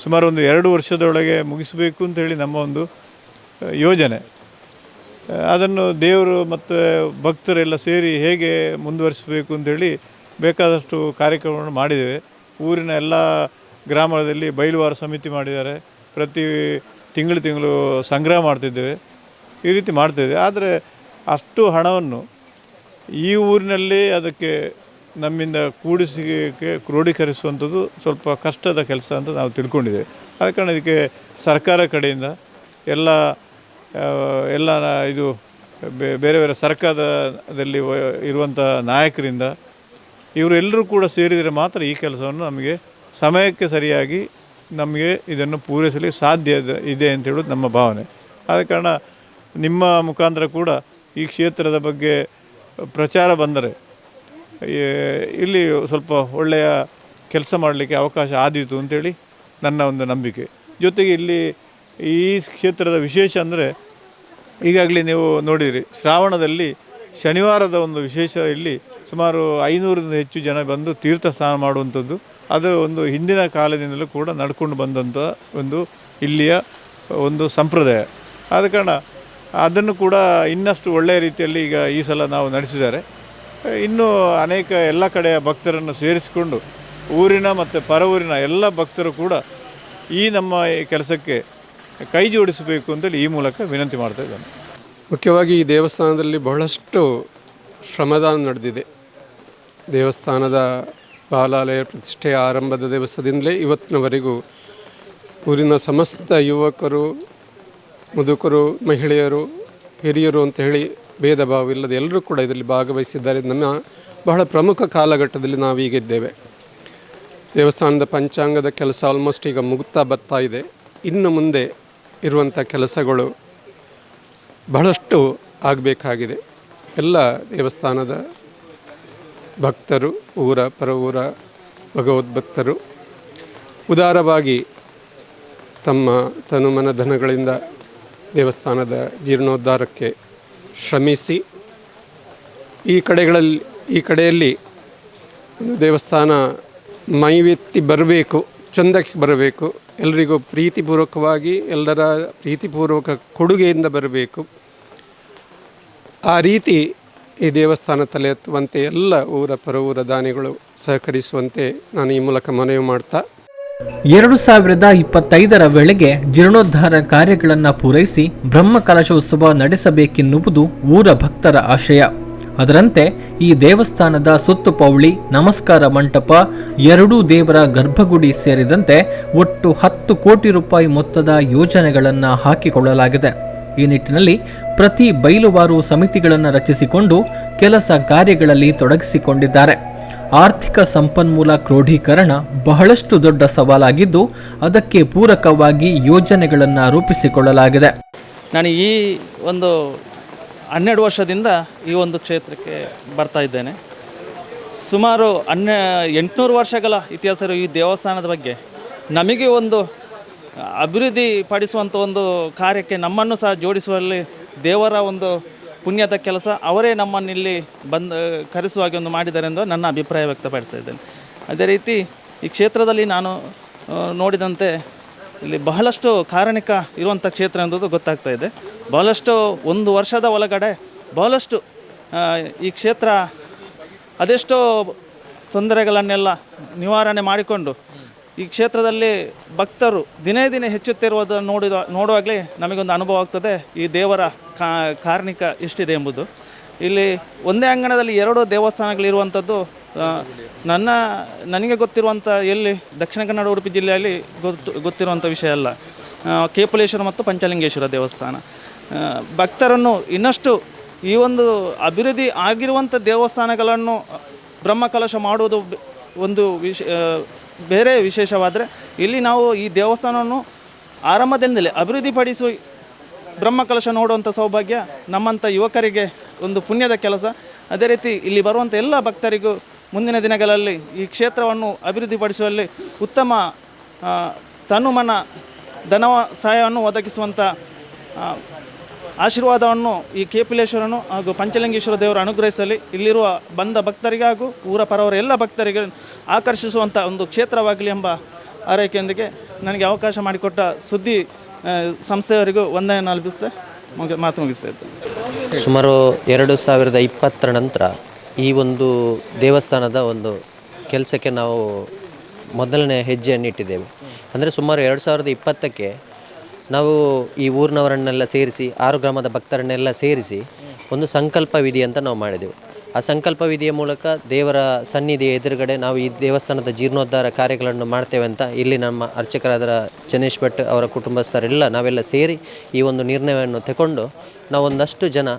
ಸುಮಾರು ಒಂದು 2 ವರ್ಷದೊಳಗೆ ಮುಗಿಸಬೇಕು ಅಂತೇಳಿ ನಮ್ಮ ಒಂದು ಯೋಜನೆ. ಅದನ್ನು ದೇವರು ಮತ್ತು ಭಕ್ತರೆಲ್ಲ ಸೇರಿ ಹೇಗೆ ಮುಂದುವರಿಸಬೇಕು ಅಂತೇಳಿ ಬೇಕಾದಷ್ಟು ಕಾರ್ಯಕ್ರಮವನ್ನು ಮಾಡಿದ್ದೇವೆ. ಊರಿನ ಎಲ್ಲ ಗ್ರಾಮದಲ್ಲಿ ಬಯಲುವಾರ ಸಮಿತಿ ಮಾಡಿದ್ದಾರೆ. ಪ್ರತಿ ತಿಂಗಳು ಸಂಗ್ರಹ ಮಾಡ್ತಿದ್ದೇವೆ. ಈ ರೀತಿ ಮಾಡ್ತಿದ್ದೇವೆ. ಆದರೆ ಅಷ್ಟು ಹಣವನ್ನು ಈ ಊರಿನಲ್ಲಿ ಅದಕ್ಕೆ ನಮ್ಮಿಂದ ಕ್ರೋಢೀಕರಿಸುವಂಥದ್ದು ಸ್ವಲ್ಪ ಕಷ್ಟದ ಕೆಲಸ ಅಂತ ನಾವು ತಿಳ್ಕೊಂಡಿದ್ದೇವೆ. ಆದ ಕಾರಣ ಇದಕ್ಕೆ ಸರ್ಕಾರ ಕಡೆಯಿಂದ ಎಲ್ಲ ಇದು ಬೇರೆ ಬೇರೆ ಸರ್ಕಾರದಲ್ಲಿ ಇರುವಂಥ ನಾಯಕರಿಂದ ಇವರೆಲ್ಲರೂ ಕೂಡ ಸೇರಿದರೆ ಮಾತ್ರ ಈ ಕೆಲಸವನ್ನು ನಮಗೆ ಸಮಯಕ್ಕೆ ಸರಿಯಾಗಿ ನಮಗೆ ಇದನ್ನು ಪೂರೈಸಲು ಸಾಧ್ಯ ಇದೆ ಅಂತ ಹೇಳೋದು ನಮ್ಮ ಭಾವನೆ. ಆದ ಕಾರಣ ನಿಮ್ಮ ಮುಖಾಂತರ ಕೂಡ ಈ ಕ್ಷೇತ್ರದ ಬಗ್ಗೆ ಪ್ರಚಾರ ಬಂದರೆ ಇಲ್ಲಿ ಸ್ವಲ್ಪ ಒಳ್ಳೆಯ ಕೆಲಸ ಮಾಡಲಿಕ್ಕೆ ಅವಕಾಶ ಆದೀತು ಅಂತೇಳಿ ನನ್ನ ಒಂದು ನಂಬಿಕೆ. ಜೊತೆಗೆ ಇಲ್ಲಿ ಈ ಕ್ಷೇತ್ರದ ವಿಶೇಷ ಅಂದರೆ ಈಗಾಗಲೇ ನೀವು ನೋಡಿದಿರಿ, ಶ್ರಾವಣದಲ್ಲಿ ಶನಿವಾರದ ಒಂದು ವಿಶೇಷ ಇಲ್ಲಿ ಸುಮಾರು 500ರಿಂದ ಹೆಚ್ಚು ಜನ ಬಂದು ತೀರ್ಥ ಸ್ನಾನ ಮಾಡುವಂಥದ್ದು. ಅದು ಒಂದು ಹಿಂದಿನ ಕಾಲದಿಂದಲೂ ಕೂಡ ನಡ್ಕೊಂಡು ಬಂದಂಥ ಒಂದು ಇಲ್ಲಿಯ ಒಂದು ಸಂಪ್ರದಾಯ. ಆದ ಕಾರಣ ಅದನ್ನು ಕೂಡ ಇನ್ನಷ್ಟು ಒಳ್ಳೆಯ ರೀತಿಯಲ್ಲಿ ಈಗ ಈ ಸಲ ನಾವು ನಡೆಸಿದ್ದಾರೆ. ಇನ್ನೂ ಅನೇಕ ಎಲ್ಲ ಕಡೆಯ ಭಕ್ತರನ್ನು ಸೇರಿಸಿಕೊಂಡು ಊರಿನ ಮತ್ತು ಪರವೂರಿನ ಎಲ್ಲ ಭಕ್ತರು ಕೂಡ ಈ ನಮ್ಮ ಕೆಲಸಕ್ಕೆ ಕೈ ಜೋಡಿಸಬೇಕು ಅಂತೇಳಿ ಈ ಮೂಲಕ ವಿನಂತಿ ಮಾಡ್ತಾ ಇದ್ದೇನೆ. ಮುಖ್ಯವಾಗಿ ಈ ದೇವಸ್ಥಾನದಲ್ಲಿ ಬಹಳಷ್ಟು ಶ್ರಮದಾನ ನಡೆದಿದೆ. ದೇವಸ್ಥಾನದ ಬಾಲಾಲಯ ಪ್ರತಿಷ್ಠೆಯ ಆರಂಭದ ದಿವಸದಿಂದಲೇ ಇವತ್ತಿನವರೆಗೂ ಊರಿನ ಸಮಸ್ತ ಯುವಕರು, ಮುದುಕರು, ಮಹಿಳೆಯರು, ಹಿರಿಯರು ಅಂತ ಹೇಳಿ ಭೇದ ಭಾವ ಇಲ್ಲದೆ ಎಲ್ಲರೂ ಕೂಡ ಇದರಲ್ಲಿ ಭಾಗವಹಿಸಿದ್ದಾರೆ. ನಮ್ಮ ಬಹಳ ಪ್ರಮುಖ ಕಾಲಘಟ್ಟದಲ್ಲಿ ನಾವೀಗಿದ್ದೇವೆ. ದೇವಸ್ಥಾನದ ಪಂಚಾಂಗದ ಕೆಲಸ ಆಲ್ಮೋಸ್ಟ್ ಈಗ ಮುಗ್ತಾ ಬರ್ತಾ ಇದೆ. ಇನ್ನು ಮುಂದೆ ಇರುವಂಥ ಕೆಲಸಗಳು ಬಹಳಷ್ಟು ಆಗಬೇಕಾಗಿದೆ. ಎಲ್ಲ ದೇವಸ್ಥಾನದ ಭಕ್ತರು, ಊರ ಪರವೂರ ಭಗವದ್ಭಕ್ತರು ಉದಾರವಾಗಿ ತಮ್ಮ ತನುಮನ ಧನಗಳಿಂದ ದೇವಸ್ಥಾನದ ಜೀರ್ಣೋದ್ಧಾರಕ್ಕೆ ಶ್ರಮಿಸಿ ಈ ಕಡೆಯಲ್ಲಿ ಒಂದು ದೇವಸ್ಥಾನ ಮೈವೆತ್ತಿ ಬರಬೇಕು, ಚಂದಕ್ಕೆ ಬರಬೇಕು, ಎಲ್ಲರಿಗೂ ಪ್ರೀತಿಪೂರ್ವಕವಾಗಿ ಎಲ್ಲರ ಪ್ರೀತಿಪೂರ್ವಕ ಕೊಡುಗೆಯಿಂದ ಬರಬೇಕು. ಆ ರೀತಿ ಈ ದೇವಸ್ಥಾನ ತಲೆ ಎತ್ತುವಂತೆ ಎಲ್ಲ ಊರ ಪರವೂರ ದಾನಿಗಳು ಸಹಕರಿಸುವಂತೆ ನಾನು ಈ ಮೂಲಕ ಮನವಿ ಮಾಡ್ತಾ 2025ರ ವೇಳೆಗೆ ಜೀರ್ಣೋದ್ಧಾರ ಕಾರ್ಯಗಳನ್ನು ಪೂರೈಸಿ ಬ್ರಹ್ಮ ಕಲಶೋತ್ಸವ ನಡೆಸಬೇಕೆನ್ನುವುದು ಊರ ಭಕ್ತರ ಆಶಯ. ಅದರಂತೆ ಈ ದೇವಸ್ಥಾನದ ಸುತ್ತುಪೌಳಿ, ನಮಸ್ಕಾರ ಮಂಟಪ, ಎರಡೂ ದೇವರ ಗರ್ಭಗುಡಿ ಸೇರಿದಂತೆ ಒಟ್ಟು 10 ಕೋಟಿ ರೂಪಾಯಿ ಮೊತ್ತದ ಯೋಜನೆಗಳನ್ನು ಹಾಕಿಕೊಳ್ಳಲಾಗಿದೆ. ಈ ನಿಟ್ಟಿನಲ್ಲಿ ಪ್ರತಿ ಬೈಲುವಾರು ಸಮಿತಿಗಳನ್ನು ರಚಿಸಿಕೊಂಡು ಕೆಲಸ ಕಾರ್ಯಗಳಲ್ಲಿ ತೊಡಗಿಸಿಕೊಂಡಿದ್ದಾರೆ. ಆರ್ಥಿಕ ಸಂಪನ್ಮೂಲ ಕ್ರೋಢೀಕರಣ ಬಹಳಷ್ಟು ದೊಡ್ಡ ಸವಾಲಾಗಿದ್ದು ಅದಕ್ಕೆ ಪೂರಕವಾಗಿ ಯೋಜನೆಗಳನ್ನು ರೂಪಿಸಿಕೊಳ್ಳಲಾಗಿದೆ. ನಾನು ಈ ಒಂದು 12 ವರ್ಷದಿಂದ ಈ ಒಂದು ಕ್ಷೇತ್ರಕ್ಕೆ ಬರ್ತಾ ಇದ್ದೇನೆ. ಸುಮಾರು 800 ವರ್ಷಗಳ ಇತಿಹಾಸ ಈ ದೇವಸ್ಥಾನದ ಬಗ್ಗೆ ನಮಗೆ ಒಂದು ಅಭಿವೃದ್ಧಿ ಪಡಿಸುವಂಥ ಒಂದು ಕಾರ್ಯಕ್ಕೆ ನಮ್ಮನ್ನು ಸಹ ಜೋಡಿಸುವಲ್ಲಿ ದೇವರ ಒಂದು ಪುಣ್ಯದ ಕೆಲಸ. ಅವರೇ ನಮ್ಮನ್ನಿಲ್ಲಿ ಕರೆಸುವಾಗಿ ಒಂದು ಮಾಡಿದ್ದಾರೆ ಎಂದು ನನ್ನ ಅಭಿಪ್ರಾಯ ವ್ಯಕ್ತಪಡಿಸ್ತಾ ಇದ್ದೇನೆ. ಅದೇ ರೀತಿ ಈ ಕ್ಷೇತ್ರದಲ್ಲಿ ನಾನು ನೋಡಿದಂತೆ ಇಲ್ಲಿ ಬಹಳಷ್ಟು ಕಾರಣಿಕ ಇರುವಂಥ ಕ್ಷೇತ್ರ ಎಂಬುದು ಗೊತ್ತಾಗ್ತಾ ಇದೆ. ಬಹಳಷ್ಟು 1 ವರ್ಷದ ಒಳಗಡೆ ಬಹಳಷ್ಟು ಈ ಕ್ಷೇತ್ರ ಅದೆಷ್ಟೋ ತೊಂದರೆಗಳನ್ನೆಲ್ಲ ನಿವಾರಣೆ ಮಾಡಿಕೊಂಡು ಈ ಕ್ಷೇತ್ರದಲ್ಲಿ ಭಕ್ತರು ದಿನೇ ದಿನೇ ಹೆಚ್ಚುತ್ತಿರುವುದನ್ನು ನೋಡುವಾಗಲೇ ನಮಗೊಂದು ಅನುಭವ ಆಗ್ತದೆ ಈ ದೇವರ ಕಾರಣಿಕ ಎಷ್ಟಿದೆ ಎಂಬುದು. ಇಲ್ಲಿ ಒಂದೇ ಅಂಗಣದಲ್ಲಿ 2 ದೇವಸ್ಥಾನಗಳಿರುವಂಥದ್ದು ನನಗೆ ಗೊತ್ತಿರುವಂಥ ಎಲ್ಲಿ ದಕ್ಷಿಣ ಕನ್ನಡ ಉಡುಪಿ ಜಿಲ್ಲೆಯಲ್ಲಿ ಗೊತ್ತಿರುವಂಥ ವಿಷಯ ಅಲ್ಲ. ಕೇಪುಲೇಶ್ವರ ಮತ್ತು ಪಂಚಲಿಂಗೇಶ್ವರ ದೇವಸ್ಥಾನ ಭಕ್ತರನ್ನು ಇನ್ನಷ್ಟು ಈ ಒಂದು ಅಭಿವೃದ್ಧಿ ಆಗಿರುವಂಥ ದೇವಸ್ಥಾನಗಳನ್ನು ಬ್ರಹ್ಮಕಲಶ ಮಾಡುವುದು ಒಂದು ಬೇರೆ ವಿಶೇಷವಾದರೆ, ಇಲ್ಲಿ ನಾವು ಈ ದೇವಸ್ಥಾನವನ್ನು ಆರಂಭದಿಂದಲೇ ಅಭಿವೃದ್ಧಿಪಡಿಸುವ ಬ್ರಹ್ಮಕಲಶ ನೋಡುವಂಥ ಸೌಭಾಗ್ಯ ನಮ್ಮಂಥ ಯುವಕರಿಗೆ ಒಂದು ಪುಣ್ಯದ ಕೆಲಸ. ಅದೇ ರೀತಿ ಇಲ್ಲಿ ಬರುವಂಥ ಎಲ್ಲ ಭಕ್ತರಿಗೂ ಮುಂದಿನ ದಿನಗಳಲ್ಲಿ ಈ ಕ್ಷೇತ್ರವನ್ನು ಅಭಿವೃದ್ಧಿಪಡಿಸುವಲ್ಲಿ ಉತ್ತಮ ತನುಮನ ಧನ ಸಹಾಯವನ್ನು ಒದಗಿಸುವಂಥ ಆಶೀರ್ವಾದವನ್ನು ಈ ಕೇಪಿಲೇಶ್ವರನು ಹಾಗೂ ಪಂಚಲಿಂಗೇಶ್ವರ ದೇವರು ಅನುಗ್ರಹಿಸಲಿ. ಇಲ್ಲಿರುವ ಬಂದ ಭಕ್ತರಿಗೆ ಹಾಗೂ ಊರ ಪರವರ ಎಲ್ಲ ಭಕ್ತರಿಗೆ ಆಕರ್ಷಿಸುವಂಥ ಒಂದು ಕ್ಷೇತ್ರವಾಗಲಿ ಎಂಬ ಆರೈಕೆಯೊಂದಿಗೆ ನನಗೆ ಅವಕಾಶ ಮಾಡಿಕೊಟ್ಟ ಸುದ್ದಿ ಸಂಸ್ಥೆಯವರಿಗೂ ವಂದನೆ ಅರ್ಪಿಸಿ ಮಾತು ಮುಗಿಸ್ತಾ ಇದ್ದೇನೆ. ಸುಮಾರು 2020 ನಂತರ ಈ ಒಂದು ದೇವಸ್ಥಾನದ ಒಂದು ಕೆಲಸಕ್ಕೆ ನಾವು ಮೊದಲನೇ ಹೆಜ್ಜೆಯನ್ನು ಇಟ್ಟಿದ್ದೇವೆ. ಅಂದರೆ ಸುಮಾರು 2020ಕ್ಕೆ ನಾವು ಈ ಊರಿನವರನ್ನೆಲ್ಲ ಸೇರಿಸಿ 6 ಗ್ರಾಮದ ಭಕ್ತರನ್ನೆಲ್ಲ ಸೇರಿಸಿ ಒಂದು ಸಂಕಲ್ಪ ವಿಧಿ ಅಂತ ನಾವು ಮಾಡಿದೆವು. ಆ ಸಂಕಲ್ಪ ವಿಧಿಯ ಮೂಲಕ ದೇವರ ಸನ್ನಿಧಿಯ ಎದುರುಗಡೆ ನಾವು ಈ ದೇವಸ್ಥಾನದ ಜೀರ್ಣೋದ್ಧಾರ ಕಾರ್ಯಗಳನ್ನು ಮಾಡ್ತೇವೆ ಅಂತ ಇಲ್ಲಿ ನಮ್ಮ ಅರ್ಚಕರಾದ ಜನೇಶ್ ಭಟ್ ಅವರ ಕುಟುಂಬಸ್ಥರೆಲ್ಲ ನಾವೆಲ್ಲ ಸೇರಿ ಈ ಒಂದು ನಿರ್ಣಯವನ್ನು ತಗೊಂಡು ನಾವು ಒಂದಷ್ಟು ಜನ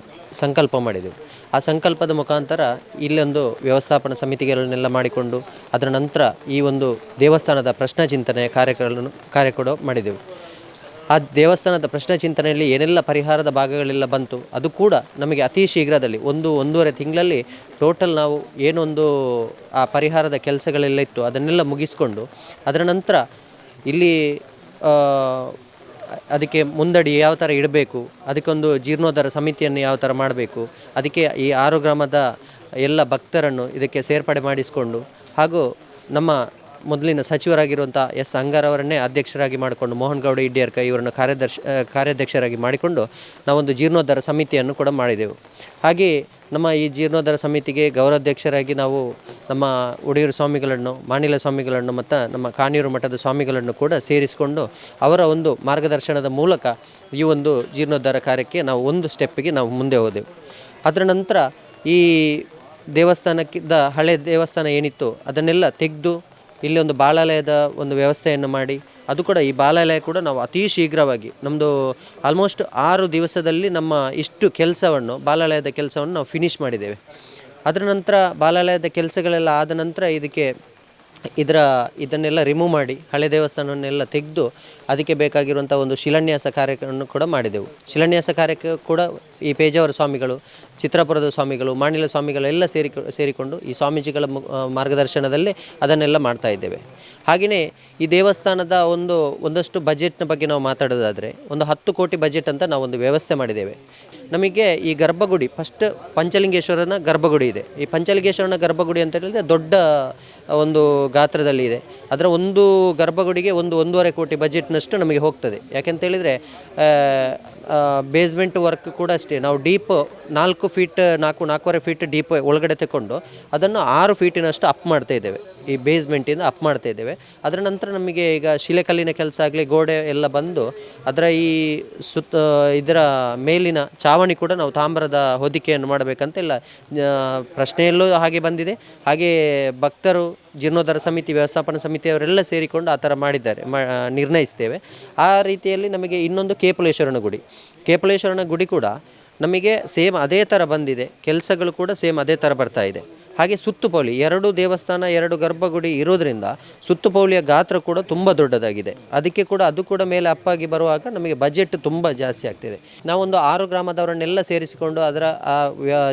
ಸಂಕಲ್ಪ ಮಾಡಿದೆವು. ಆ ಸಂಕಲ್ಪದ ಮುಖಾಂತರ ಇಲ್ಲೊಂದು ವ್ಯವಸ್ಥಾಪನಾ ಸಮಿತಿಗಳನ್ನೆಲ್ಲ ಮಾಡಿಕೊಂಡು ಅದರ ನಂತರ ಈ ಒಂದು ದೇವಸ್ಥಾನದ ಪ್ರಶ್ನೆ ಚಿಂತನೆಯ ಕಾರ್ಯ ಕೂಡ ಮಾಡಿದೆವು. ಆ ದೇವಸ್ಥಾನದ ಪ್ರಶ್ನೆ ಚಿಂತನೆಯಲ್ಲಿ ಏನೆಲ್ಲ ಪರಿಹಾರದ ಭಾಗಗಳೆಲ್ಲ ಬಂತು ಅದು ಕೂಡ ನಮಗೆ ಅತಿ ಶೀಘ್ರದಲ್ಲಿ 1-1.5 ತಿಂಗಳಲ್ಲಿ ಟೋಟಲ್ ನಾವು ಏನೊಂದು ಆ ಪರಿಹಾರದ ಕೆಲಸಗಳೆಲ್ಲ ಇತ್ತು ಅದನ್ನೆಲ್ಲ ಮುಗಿಸ್ಕೊಂಡು ಅದರ ನಂತರ ಇಲ್ಲಿ ಅದಕ್ಕೆ ಮುಂದಡಿ ಯಾವ ಥರ ಇಡಬೇಕು, ಅದಕ್ಕೊಂದು ಜೀರ್ಣೋದ್ಧಾರ ಸಮಿತಿಯನ್ನು ಯಾವ ಥರ ಮಾಡಬೇಕು, ಅದಕ್ಕೆ ಈ 6 ಗ್ರಾಮದ ಎಲ್ಲ ಭಕ್ತರನ್ನು ಇದಕ್ಕೆ ಸೇರ್ಪಡೆ ಮಾಡಿಸಿಕೊಂಡು ಹಾಗೂ ನಮ್ಮ ಮೊದಲಿನ ಸಚಿವರಾಗಿರುವಂಥ ಎಸ್ ಅಂಗಾರ್ ಅವರನ್ನೇ ಅಧ್ಯಕ್ಷರಾಗಿ ಮಾಡಿಕೊಂಡು ಮೋಹನ್ ಗೌಡ ಇಡ್ಡಿಯರ್ಕ ಇವರನ್ನು ಕಾರ್ಯಾಧ್ಯಕ್ಷರಾಗಿ ಮಾಡಿಕೊಂಡು ನಾವೊಂದು ಜೀರ್ಣೋದ್ಧಾರ ಸಮಿತಿಯನ್ನು ಕೂಡ ಮಾಡಿದೆವು. ಹಾಗೆ ನಮ್ಮ ಈ ಜೀರ್ಣೋದ್ಧಾರ ಸಮಿತಿಗೆ ಗೌರವಾಧ್ಯಕ್ಷರಾಗಿ ನಾವು ನಮ್ಮ ಒಡೆಯೂರು ಸ್ವಾಮಿಗಳನ್ನು, ಮಾಣಿಲ ಸ್ವಾಮಿಗಳನ್ನು ಮತ್ತು ನಮ್ಮ ಕಾಣಿಯೂರು ಮಠದ ಸ್ವಾಮಿಗಳನ್ನು ಕೂಡ ಸೇರಿಸಿಕೊಂಡು ಅವರ ಒಂದು ಮಾರ್ಗದರ್ಶನದ ಮೂಲಕ ಈ ಒಂದು ಜೀರ್ಣೋದ್ಧಾರ ಕಾರ್ಯಕ್ಕೆ ನಾವು ಒಂದು ಸ್ಟೆಪ್ಪಿಗೆ ನಾವು ಮುಂದೆ ಹೋದೆವು. ಅದರ ನಂತರ ಈ ದೇವಸ್ಥಾನಕ್ಕಿದ್ದ ಹಳೆ ದೇವಸ್ಥಾನ ಏನಿತ್ತು ಅದನ್ನೆಲ್ಲ ತೆಗೆದು ಇಲ್ಲಿ ಒಂದು ಬಾಲಾಲಯದ ಒಂದು ವ್ಯವಸ್ಥೆಯನ್ನು ಮಾಡಿ ಅದು ಕೂಡ ಈ ಬಾಲಾಲಯ ಕೂಡ ನಾವು ಅತಿ ಶೀಘ್ರವಾಗಿ ನಮ್ಮದು ಆಲ್ಮೋಸ್ಟ್ 6 ದಿವಸದಲ್ಲಿ ನಮ್ಮ ಇಷ್ಟು ಕೆಲಸವನ್ನು ಬಾಲಾಲಯದ ಕೆಲಸವನ್ನು ನಾವು ಫಿನಿಷ್ ಮಾಡಿದ್ದೇವೆ. ಅದರ ನಂತರ ಬಾಲಾಲಯದ ಕೆಲಸಗಳೆಲ್ಲ ಆದ ನಂತರ ಇದನ್ನೆಲ್ಲ ರಿಮೂವ್ ಮಾಡಿ ಹಳೆ ದೇವಸ್ಥಾನವನ್ನೆಲ್ಲ ತೆಗೆದು ಅದಕ್ಕೆ ಬೇಕಾಗಿರುವಂಥ ಒಂದು ಶಿಲಾನ್ಯಾಸ ಕಾರ್ಯವನ್ನು ಕೂಡ ಮಾಡಿದೆವು. ಶಿಲಾನ್ಯಾಸ ಕಾರ್ಯಕ್ಕೆ ಕೂಡ ಈ ಪೇಜಾವರ ಸ್ವಾಮಿಗಳು, ಚಿತ್ರಾಪುರದ ಸ್ವಾಮಿಗಳು, ಮಾಣಿಲ ಸ್ವಾಮಿಗಳೆಲ್ಲ ಸೇರಿಕೊಂಡು ಈ ಸ್ವಾಮೀಜಿಗಳ ಮಾರ್ಗದರ್ಶನದಲ್ಲಿ ಅದನ್ನೆಲ್ಲ ಮಾಡ್ತಾ ಇದ್ದೇವೆ. ಹಾಗೆಯೇ ಈ ದೇವಸ್ಥಾನದ ಒಂದಷ್ಟು ಬಜೆಟ್ನ ಬಗ್ಗೆ ನಾವು ಮಾತಾಡೋದಾದರೆ ಒಂದು 10 ಕೋಟಿ ಬಜೆಟ್ ಅಂತ ನಾವು ಒಂದು ವ್ಯವಸ್ಥೆ ಮಾಡಿದ್ದೇವೆ. ನಮಗೆ ಈ ಗರ್ಭಗುಡಿ ಫಸ್ಟ್ ಪಂಚಲಿಂಗೇಶ್ವರನ ಗರ್ಭಗುಡಿ ಇದೆ. ಈ ಪಂಚಲಿಂಗೇಶ್ವರನ ಗರ್ಭಗುಡಿ ಅಂತ ಹೇಳಿದ್ರೆ ದೊಡ್ಡ ಒಂದು ಗಾತ್ರದಲ್ಲಿ ಇದೆ. ಅದರ ಒಂದು ಗರ್ಭಗುಡಿಗೆ 1-1.5 ಕೋಟಿ ಬಜೆಟ್ನಷ್ಟು ನಮಗೆ ಹೋಗ್ತದೆ. ಯಾಕೆಂತೇಳಿದರೆ ಬೇಸ್ಮೆಂಟ್ ವರ್ಕ್ ಕೂಡ ಅಷ್ಟೇ ನಾವು ಡೀಪ್ 4 ಫೀಟ್ 4.5 ಫೀಟ್ ಡೀಪ್ ಒಳಗಡೆ ತಗೊಂಡು ಅದನ್ನು 6 ಫೀಟಿನಷ್ಟು ಅಪ್ ಮಾಡ್ತಾ ಇದ್ದೇವೆ. ಈ ಬೇಸ್ಮೆಂಟಿಂದ ಅಪ್ ಮಾಡ್ತಾ ಇದ್ದೇವೆ. ಅದರ ನಂತರ ನಮಗೆ ಈಗ ಶಿಲೆಕಲ್ಲಿನ ಕೆಲಸ ಆಗಲಿ ಗೋಡೆ ಎಲ್ಲ ಬಂದು ಅದರ ಈ ಇದರ ಮೇಲಿನ ಚಾವಣಿ ಕೂಡ ನಾವು ತಾಮ್ರದ ಹೊದಿಕೆಯನ್ನು ಮಾಡಬೇಕಂತೆಲ್ಲ ಪ್ರಶ್ನೆಯಲ್ಲೂ ಹಾಗೆ ಬಂದಿದೆ. ಹಾಗೆ ಭಕ್ತರು, ಜೀರ್ಣೋದ್ಧಾರ ಸಮಿತಿ, ವ್ಯವಸ್ಥಾಪನಾ ಸಮಿತಿಯವರೆಲ್ಲ ಸೇರಿಕೊಂಡು ಆ ಥರ ಮಾಡಿದ್ದಾರೆ, ನಿರ್ಣಯಿಸ್ತೇವೆ. ಆ ರೀತಿಯಲ್ಲಿ ನಮಗೆ ಇನ್ನೊಂದು ಕೇಪುಲೇಶ್ವರನ ಗುಡಿ ಕೂಡ ನಮಗೆ ಸೇಮ್ ಅದೇ ಥರ ಬಂದಿದೆ. ಕೆಲಸಗಳು ಕೂಡ ಸೇಮ್ ಅದೇ ಥರ ಬರ್ತಾ ಇದೆ. ಹಾಗೆ ಸುತ್ತುಪೌಳಿ 2 ದೇವಸ್ಥಾನ 2 ಗರ್ಭಗುಡಿ ಇರೋದರಿಂದ ಸುತ್ತುಪೌಳಿಯ ಗಾತ್ರ ಕೂಡ ತುಂಬ ದೊಡ್ಡದಾಗಿದೆ. ಅದಕ್ಕೆ ಕೂಡ ಅದು ಕೂಡ ಮೇಲೆ ಅಪ್ಪಾಗಿ ಬರುವಾಗ ನಮಗೆ ಬಜೆಟ್ ತುಂಬ ಜಾಸ್ತಿ ಆಗ್ತಿದೆ. ನಾವೊಂದು 6 ಗ್ರಾಮದವರನ್ನೆಲ್ಲ ಸೇರಿಸಿಕೊಂಡು ಅದರ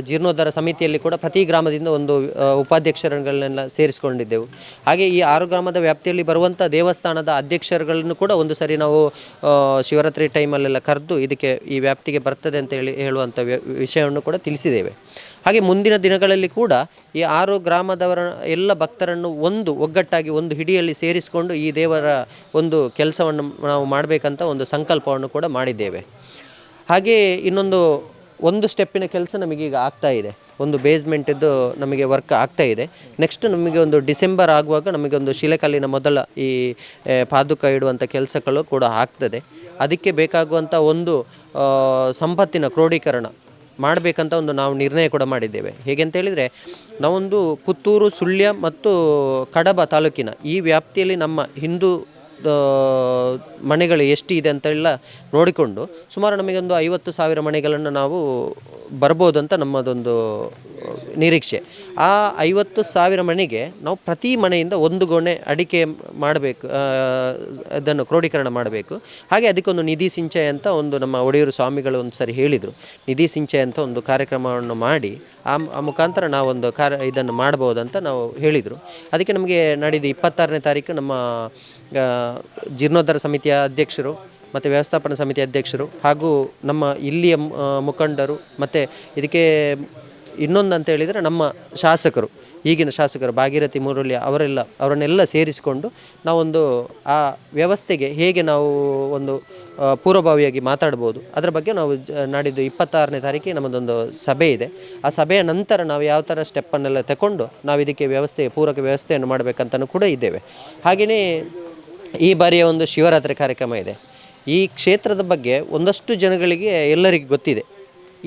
ಜೀರ್ಣೋದ್ಧಾರ ಸಮಿತಿಯಲ್ಲಿ ಕೂಡ ಪ್ರತಿ ಗ್ರಾಮದಿಂದ ಒಂದು ಉಪಾಧ್ಯಕ್ಷರುಗಳನ್ನೆಲ್ಲ ಸೇರಿಸಿಕೊಂಡಿದ್ದೆವು. ಹಾಗೆ ಈ 6 ಗ್ರಾಮದ ವ್ಯಾಪ್ತಿಯಲ್ಲಿ ಬರುವಂಥ ದೇವಸ್ಥಾನದ ಅಧ್ಯಕ್ಷರುಗಳನ್ನು ಕೂಡ ಒಂದು ಸರಿ ನಾವು ಶಿವರಾತ್ರಿ ಟೈಮಲ್ಲೆಲ್ಲ ಕರೆದು ಇದಕ್ಕೆ ಈ ವ್ಯಾಪ್ತಿಗೆ ಬರ್ತದೆ ಅಂತ ಹೇಳುವಂಥ ವಿಷಯವನ್ನು ಕೂಡ ತಿಳಿಸಿದ್ದೇವೆ. ಹಾಗೆ ಮುಂದಿನ ದಿನಗಳಲ್ಲಿ ಕೂಡ ಈ 6 ಗ್ರಾಮದವರ ಎಲ್ಲ ಭಕ್ತರನ್ನು ಒಗ್ಗಟ್ಟಾಗಿ ಒಂದು ಹಿಡಿಯಲ್ಲಿ ಸೇರಿಸಿಕೊಂಡು ಈ ದೇವರ ಒಂದು ಕೆಲಸವನ್ನು ನಾವು ಮಾಡಬೇಕಂತ ಒಂದು ಸಂಕಲ್ಪವನ್ನು ಕೂಡ ಮಾಡಿದ್ದೇವೆ. ಹಾಗೆ ಒಂದು ಸ್ಟೆಪ್ಪಿನ ಕೆಲಸ ನಮಗೀಗ ಆಗ್ತಾ ಇದೆ. ಒಂದು ಬೇಸ್ಮೆಂಟಿದ್ದು ನಮಗೆ ವರ್ಕ್ ಆಗ್ತಾ ಇದೆ. ನೆಕ್ಸ್ಟ್ ನಮಗೆ ಒಂದು ಡಿಸೆಂಬರ್ ಆಗುವಾಗ ನಮಗೆ ಒಂದು ಶಿಲೆಕಲ್ಲಿನ ಮೊದಲ ಈ ಪಾದುಕ ಇಡುವಂಥ ಕೆಲಸಗಳು ಕೂಡ ಆಗ್ತದೆ. ಅದಕ್ಕೆ ಬೇಕಾಗುವಂಥ ಒಂದು ಸಂಪತ್ತಿನ ಕ್ರೋಢೀಕರಣ ಮಾಡಬೇಕಂತ ಒಂದು ನಾವು ನಿರ್ಣಯ ಕೂಡ ಮಾಡಿದ್ದೇವೆ. ಹೇಗೆ ಅಂತ ಹೇಳಿದರೆ, ನಾವೊಂದು ಪುತ್ತೂರು, ಸುಳ್ಯ ಮತ್ತು ಕಡಬ ತಾಲೂಕಿನ ಈ ವ್ಯಾಪ್ತಿಯಲ್ಲಿ ನಮ್ಮ ಹಿಂದೂ ಮನೆಗಳು ಎಷ್ಟು ಇದೆ ಅಂತೆಲ್ಲ ನೋಡಿಕೊಂಡು ಸುಮಾರು ನಮಗೊಂದು 50,000 ಮನೆಗಳನ್ನು ನಾವು ಬರ್ಬೋದಂತ ನಮ್ಮದೊಂದು ನಿರೀಕ್ಷೆ. ಆ 50,000 ಮನೆಗೆ ನಾವು ಪ್ರತಿ ಮನೆಯಿಂದ ಒಂದು ಗೊನೆ ಅಡಿಕೆ ಮಾಡಬೇಕು, ಅದನ್ನು ಕ್ರೋಢೀಕರಣ ಮಾಡಬೇಕು. ಹಾಗೆ ಅದಕ್ಕೊಂದು ನಿಧಿ ಸಿಂಚಯ ಅಂತ ಒಂದು ನಮ್ಮ ಒಡೆಯೂರು ಸ್ವಾಮಿಗಳು ಒಂದು ಸರಿ ಹೇಳಿದರು, ನಿಧಿ ಸಿಂಚಯ ಅಂತ ಒಂದು ಕಾರ್ಯಕ್ರಮವನ್ನು ಮಾಡಿ ಆ ಮುಖಾಂತರ ನಾವೊಂದು ಇದನ್ನು ಮಾಡ್ಬೋದಂತ ನಾವು ಹೇಳಿದರು. ಅದಕ್ಕೆ ನಮಗೆ ನಾಡಿದ್ದು 26ನೇ ತಾರೀಕು ನಮ್ಮ ಜೀರ್ಣೋದ್ಧಾರ ಸಮಿತಿಯ ಅಧ್ಯಕ್ಷರು ಮತ್ತು ವ್ಯವಸ್ಥಾಪನಾ ಸಮಿತಿ ಅಧ್ಯಕ್ಷರು ಹಾಗೂ ನಮ್ಮ ಇಲ್ಲಿಯ ಮುಖಂಡರು ಮತ್ತು ಇದಕ್ಕೆ ಇನ್ನೊಂದು ಅಂತ ಹೇಳಿದರೆ ನಮ್ಮ ಶಾಸಕರು, ಈಗಿನ ಶಾಸಕರು ಭಾಗೀರಥಿ ಮುರಳಿ ಅವರನ್ನೆಲ್ಲ ಸೇರಿಸಿಕೊಂಡು ನಾವೊಂದು ಆ ವ್ಯವಸ್ಥೆಗೆ ಹೇಗೆ ನಾವು ಒಂದು ಪೂರ್ವಭಾವಿಯಾಗಿ ಮಾತಾಡ್ಬೋದು ಅದರ ಬಗ್ಗೆ ನಾವು ನಾಡಿದ್ದು 26ನೇ ತಾರೀಕಿಗೆ ನಮ್ಮದೊಂದು ಸಭೆ ಇದೆ. ಆ ಸಭೆಯ ನಂತರ ನಾವು ಯಾವ ಥರ ಸ್ಟೆಪ್ಪನ್ನೆಲ್ಲ ತಗೊಂಡು ನಾವು ಇದಕ್ಕೆ ಪೂರಕ ವ್ಯವಸ್ಥೆಯನ್ನು ಮಾಡಬೇಕಂತಲೂ ಕೂಡ ಇದ್ದೇವೆ. ಹಾಗೆಯೇ ಈ ಬಾರಿಯ ಒಂದು ಶಿವರಾತ್ರಿ ಕಾರ್ಯಕ್ರಮ ಇದೆ. ಈ ಕ್ಷೇತ್ರದ ಬಗ್ಗೆ ಒಂದಷ್ಟು ಜನಗಳಿಗೆ ಎಲ್ಲರಿಗೂ ಗೊತ್ತಿದೆ.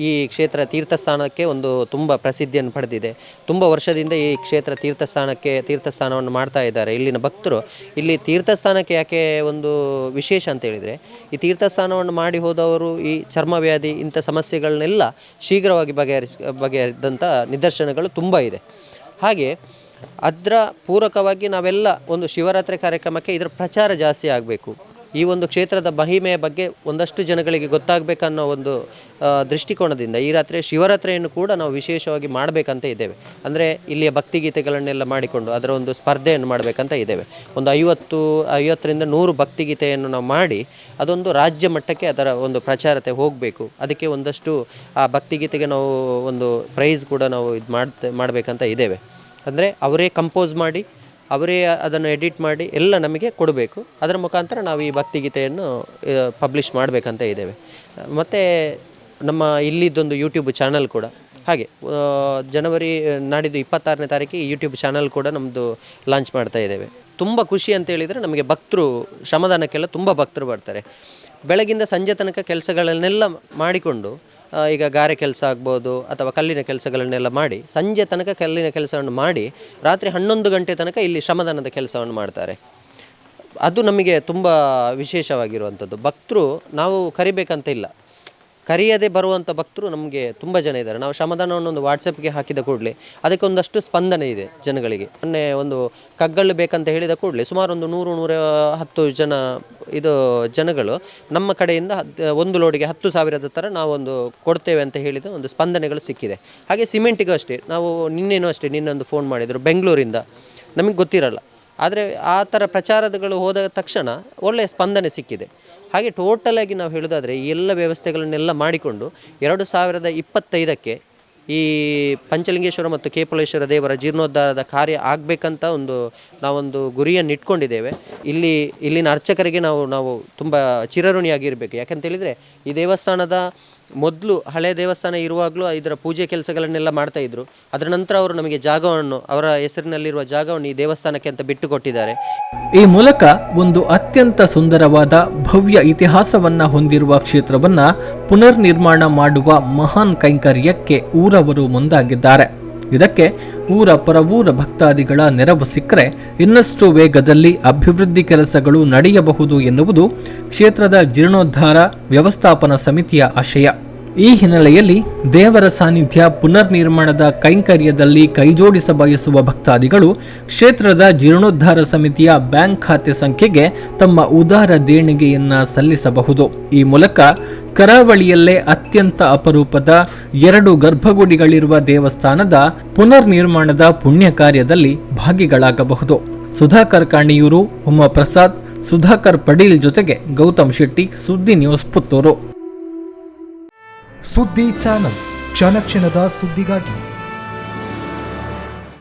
ಈ ಕ್ಷೇತ್ರ ತೀರ್ಥಸ್ಥಾನಕ್ಕೆ ಒಂದು ತುಂಬ ಪ್ರಸಿದ್ಧಿಯನ್ನು ಪಡೆದಿದೆ. ತುಂಬ ವರ್ಷದಿಂದ ಈ ಕ್ಷೇತ್ರ ತೀರ್ಥಸ್ಥಾನವನ್ನು ಮಾಡ್ತಾ ಇದ್ದಾರೆ ಇಲ್ಲಿನ ಭಕ್ತರು. ಇಲ್ಲಿ ತೀರ್ಥಸ್ಥಾನಕ್ಕೆ ಯಾಕೆ ಒಂದು ವಿಶೇಷ ಅಂತ ಹೇಳಿದರೆ, ಈ ತೀರ್ಥಸ್ಥಾನವನ್ನು ಮಾಡಿ ಹೋದವರು ಈ ಚರ್ಮವ್ಯಾಧಿ ಇಂಥ ಸಮಸ್ಯೆಗಳನ್ನೆಲ್ಲ ಶೀಘ್ರವಾಗಿ ಬಗೆಹರಿದಂಥ ನಿದರ್ಶನಗಳು ತುಂಬ ಇದೆ. ಹಾಗೆ ಅದರ ಪೂರಕವಾಗಿ ನಾವೆಲ್ಲ ಒಂದು ಶಿವರಾತ್ರಿ ಕಾರ್ಯಕ್ರಮಕ್ಕೆ ಇದರ ಪ್ರಚಾರ ಜಾಸ್ತಿ ಆಗಬೇಕು. ಈ ಒಂದು ಕ್ಷೇತ್ರದ ಮಹಿಮೆಯ ಬಗ್ಗೆ ಒಂದಷ್ಟು ಜನಗಳಿಗೆ ಗೊತ್ತಾಗಬೇಕನ್ನೋ ಒಂದು ದೃಷ್ಟಿಕೋನದಿಂದ ಈ ಶಿವರಾತ್ರಿಯನ್ನು ಕೂಡ ನಾವು ವಿಶೇಷವಾಗಿ ಮಾಡಬೇಕಂತ ಇದ್ದೇವೆ. ಅಂದರೆ ಇಲ್ಲಿಯ ಭಕ್ತಿಗೀತೆಗಳನ್ನೆಲ್ಲ ಮಾಡಿಕೊಂಡು ಅದರ ಒಂದು ಸ್ಪರ್ಧೆಯನ್ನು ಮಾಡಬೇಕಂತ ಇದ್ದೇವೆ. ಒಂದು 50ರಿಂದ 100 ಭಕ್ತಿಗೀತೆಯನ್ನು ನಾವು ಮಾಡಿ ಅದೊಂದು ರಾಜ್ಯ ಮಟ್ಟಕ್ಕೆ ಅದರ ಒಂದು ಪ್ರಚಾರತೆ ಹೋಗಬೇಕು. ಅದಕ್ಕೆ ಒಂದಷ್ಟು ಆ ಭಕ್ತಿಗೀತೆಗೆ ನಾವು ಒಂದು ಪ್ರೈಸ್ ಕೂಡ ನಾವು ಮಾಡಬೇಕಂತ ಇದ್ದೇವೆ. ಅಂದರೆ ಅವರೇ ಕಂಪೋಸ್ ಮಾಡಿ ಅವರೇ ಅದನ್ನು ಎಡಿಟ್ ಮಾಡಿ ಎಲ್ಲ ನಮಗೆ ಕೊಡಬೇಕು. ಅದರ ಮುಖಾಂತರ ನಾವು ಈ ಭಕ್ತಿಗೀತೆಯನ್ನು ಪಬ್ಲಿಷ್ ಮಾಡಬೇಕಂತ ಇದ್ದೇವೆ. ಮತ್ತು ನಮ್ಮ ಇಲ್ಲಿದ್ದೊಂದು ಯೂಟ್ಯೂಬ್ ಚಾನಲ್ ಕೂಡ ಹಾಗೆ ನಾಡಿದ್ದು 26ನೇ ತಾರೀಕಿಗೆ ಯೂಟ್ಯೂಬ್ ಚಾನಲ್ ಕೂಡ ನಮ್ಮದು ಲಾಂಚ್ ಮಾಡ್ತಾ ಇದ್ದೇವೆ. ತುಂಬ ಖುಷಿ ಅಂತ ಹೇಳಿದರೆ, ನಮಗೆ ಭಕ್ತರು ಶ್ರಮದಾನಕ್ಕೆಲ್ಲ ತುಂಬ ಭಕ್ತರು ಬರ್ತಾರೆ. ಬೆಳಗಿಂದ ಸಂಜೆ ತನಕ ಕೆಲಸಗಳನ್ನೆಲ್ಲ ಮಾಡಿಕೊಂಡು, ಈಗ ಗಾರೆ ಕೆಲಸ ಆಗ್ಬೋದು ಅಥವಾ ಕಲ್ಲಿನ ಕೆಲಸಗಳನ್ನೆಲ್ಲ ಮಾಡಿ ಸಂಜೆ ತನಕ ಕಲ್ಲಿನ ಕೆಲಸವನ್ನು ಮಾಡಿ ರಾತ್ರಿ 11 ಗಂಟೆ ತನಕ ಇಲ್ಲಿ ಶ್ರಮದಾನದ ಕೆಲಸವನ್ನು ಮಾಡ್ತಾರೆ. ಅದು ನಮಗೆ ತುಂಬ ವಿಶೇಷವಾಗಿರುವಂಥದ್ದು. ಭಕ್ತರು ನಾವು ಕರಿಬೇಕಂತ ಇಲ್ಲ, ಕರೆಯದೇ ಬರುವಂಥ ಭಕ್ತರು ನಮಗೆ ತುಂಬ ಜನ ಇದ್ದಾರೆ. ನಾವು ಶ್ರಮದಾನವನ್ನು ಒಂದು ವಾಟ್ಸಪ್ಗೆ ಹಾಕಿದ ಕೂಡಲೇ ಅದಕ್ಕೆ ಒಂದಷ್ಟು ಸ್ಪಂದನೆ ಇದೆ ಜನಗಳಿಗೆ. ಮೊನ್ನೆ ಒಂದು ಕಗ್ಗಳ್ಳು ಬೇಕಂತ ಹೇಳಿದ ಕೂಡಲೇ ಸುಮಾರು ಒಂದು 100-110 ಜನಗಳು ನಮ್ಮ ಕಡೆಯಿಂದ ಒಂದು ಲೋಡಿಗೆ 10,000 ಥರ ನಾವೊಂದು ಕೊಡ್ತೇವೆ ಅಂತ ಹೇಳಿದ ಒಂದು ಸ್ಪಂದನೆಗಳು ಸಿಕ್ಕಿದೆ. ಹಾಗೆ ಸಿಮೆಂಟಿಗೂ ಅಷ್ಟೇ, ನಾವು ನಿನ್ನೊಂದು ಫೋನ್ ಮಾಡಿದರು ಬೆಂಗಳೂರಿಂದ, ನಮಗೆ ಗೊತ್ತಿರಲ್ಲ. ಆದರೆ ಆ ಥರ ಪ್ರಚಾರಗಳು ಹೋದ ತಕ್ಷಣ ಒಳ್ಳೆಯ ಸ್ಪಂದನೆ ಸಿಕ್ಕಿದೆ. ಹಾಗೆ ಟೋಟಲಾಗಿ ನಾವು ಹೇಳೋದಾದರೆ ಈ ಎಲ್ಲ ವ್ಯವಸ್ಥೆಗಳನ್ನೆಲ್ಲ ಮಾಡಿಕೊಂಡು 2025ಕ್ಕೆ ಈ ಪಂಚಲಿಂಗೇಶ್ವರ ಮತ್ತು ಕೇಪಳೇಶ್ವರ ದೇವರ ಜೀರ್ಣೋದ್ಧಾರದ ಕಾರ್ಯ ಆಗಬೇಕಂತ ನಾವೊಂದು ಗುರಿಯನ್ನು ಇಟ್ಕೊಂಡಿದ್ದೇವೆ. ಇಲ್ಲಿನ ಅರ್ಚಕರಿಗೆ ನಾವು ತುಂಬ ಚಿರಋಣಿಯಾಗಿರಬೇಕು. ಯಾಕಂತೇಳಿದರೆ ಈ ದೇವಸ್ಥಾನದ ಮೊದಲು ಹಳೆಯ ದೇವಸ್ಥಾನ ಇರುವಾಗಲೂ ಇದರ ಪೂಜೆ ಕೆಲಸಗಳನ್ನೆಲ್ಲ ಮಾಡ್ತಾಯಿದ್ರು. ಅದರ ನಂತರ ಅವರು ನಮಗೆ ಜಾಗವನ್ನು, ಅವರ ಹೆಸರಿನಲ್ಲಿರುವ ಜಾಗವನ್ನು ಈ ದೇವಸ್ಥಾನಕ್ಕೆ ಅಂತ ಬಿಟ್ಟು ಕೊಟ್ಟಿದ್ದಾರೆ. ಈ ಮೂಲಕ ಒಂದು ಅತ್ಯಂತ ಸುಂದರವಾದ ಭವ್ಯ ಇತಿಹಾಸವನ್ನ ಹೊಂದಿರುವ ಕ್ಷೇತ್ರವನ್ನ ಪುನರ್ ನಿರ್ಮಾಣ ಮಾಡುವ ಮಹಾನ್ ಕೈಂಕರ್ಯಕ್ಕೆ ಊರವರು ಮುಂದಾಗಿದ್ದಾರೆ. ಇದಕ್ಕೆ ಊರ ಪರವೂರ ಭಕ್ತಾದಿಗಳ ನೆರವು ಸಿಕ್ಕರೆ ಇನ್ನಷ್ಟು ವೇಗದಲ್ಲಿ ಅಭಿವೃದ್ಧಿ ಕೆಲಸಗಳು ನಡೆಯಬಹುದು ಎನ್ನುವುದು ಕ್ಷೇತ್ರದ ಜೀರ್ಣೋದ್ಧಾರ ವ್ಯವಸ್ಥಾಪನಾ ಸಮಿತಿಯ ಆಶಯ. ಈ ಹಿನ್ನೆಲೆಯಲ್ಲಿ ದೇವರ ಸಾನ್ನಿಧ್ಯ ಪುನರ್ ನಿರ್ಮಾಣದ ಕೈಂಕರ್ಯದಲ್ಲಿ ಕೈಜೋಡಿಸ ಬಯಸುವ ಭಕ್ತಾದಿಗಳು ಕ್ಷೇತ್ರದ ಜೀರ್ಣೋದ್ಧಾರ ಸಮಿತಿಯ ಬ್ಯಾಂಕ್ ಖಾತೆ ಸಂಖ್ಯೆಗೆ ತಮ್ಮ ಉದಾರ ದೇಣಿಗೆಯನ್ನ ಸಲ್ಲಿಸಬಹುದು. ಈ ಮೂಲಕ ಕರಾವಳಿಯಲ್ಲೇ ಅತ್ಯಂತ ಅಪರೂಪದ 2 ಗರ್ಭಗುಡಿಗಳಿರುವ ದೇವಸ್ಥಾನದ ಪುನರ್ ನಿರ್ಮಾಣದ ಪುಣ್ಯ ಕಾರ್ಯದಲ್ಲಿ ಭಾಗಿಗಳಾಗಬಹುದು. ಸುಧಾಕರ್ ಕಾಣಿಯೂರು, ಉಮಾಪ್ರಸಾದ್, ಸುಧಾಕರ್ ಪಡೀಲ್ ಜೊತೆಗೆ ಗೌತಮ್ ಶೆಟ್ಟಿ, ಸುದ್ದಿ ನ್ಯೂಸ್, ಪುತ್ತೂರು. ಸುದ್ದಿ ಚಾನಲ್, ಕ್ಷಣ ಕ್ಷಣದ ಸುದ್ದಿಗಾಗಿ.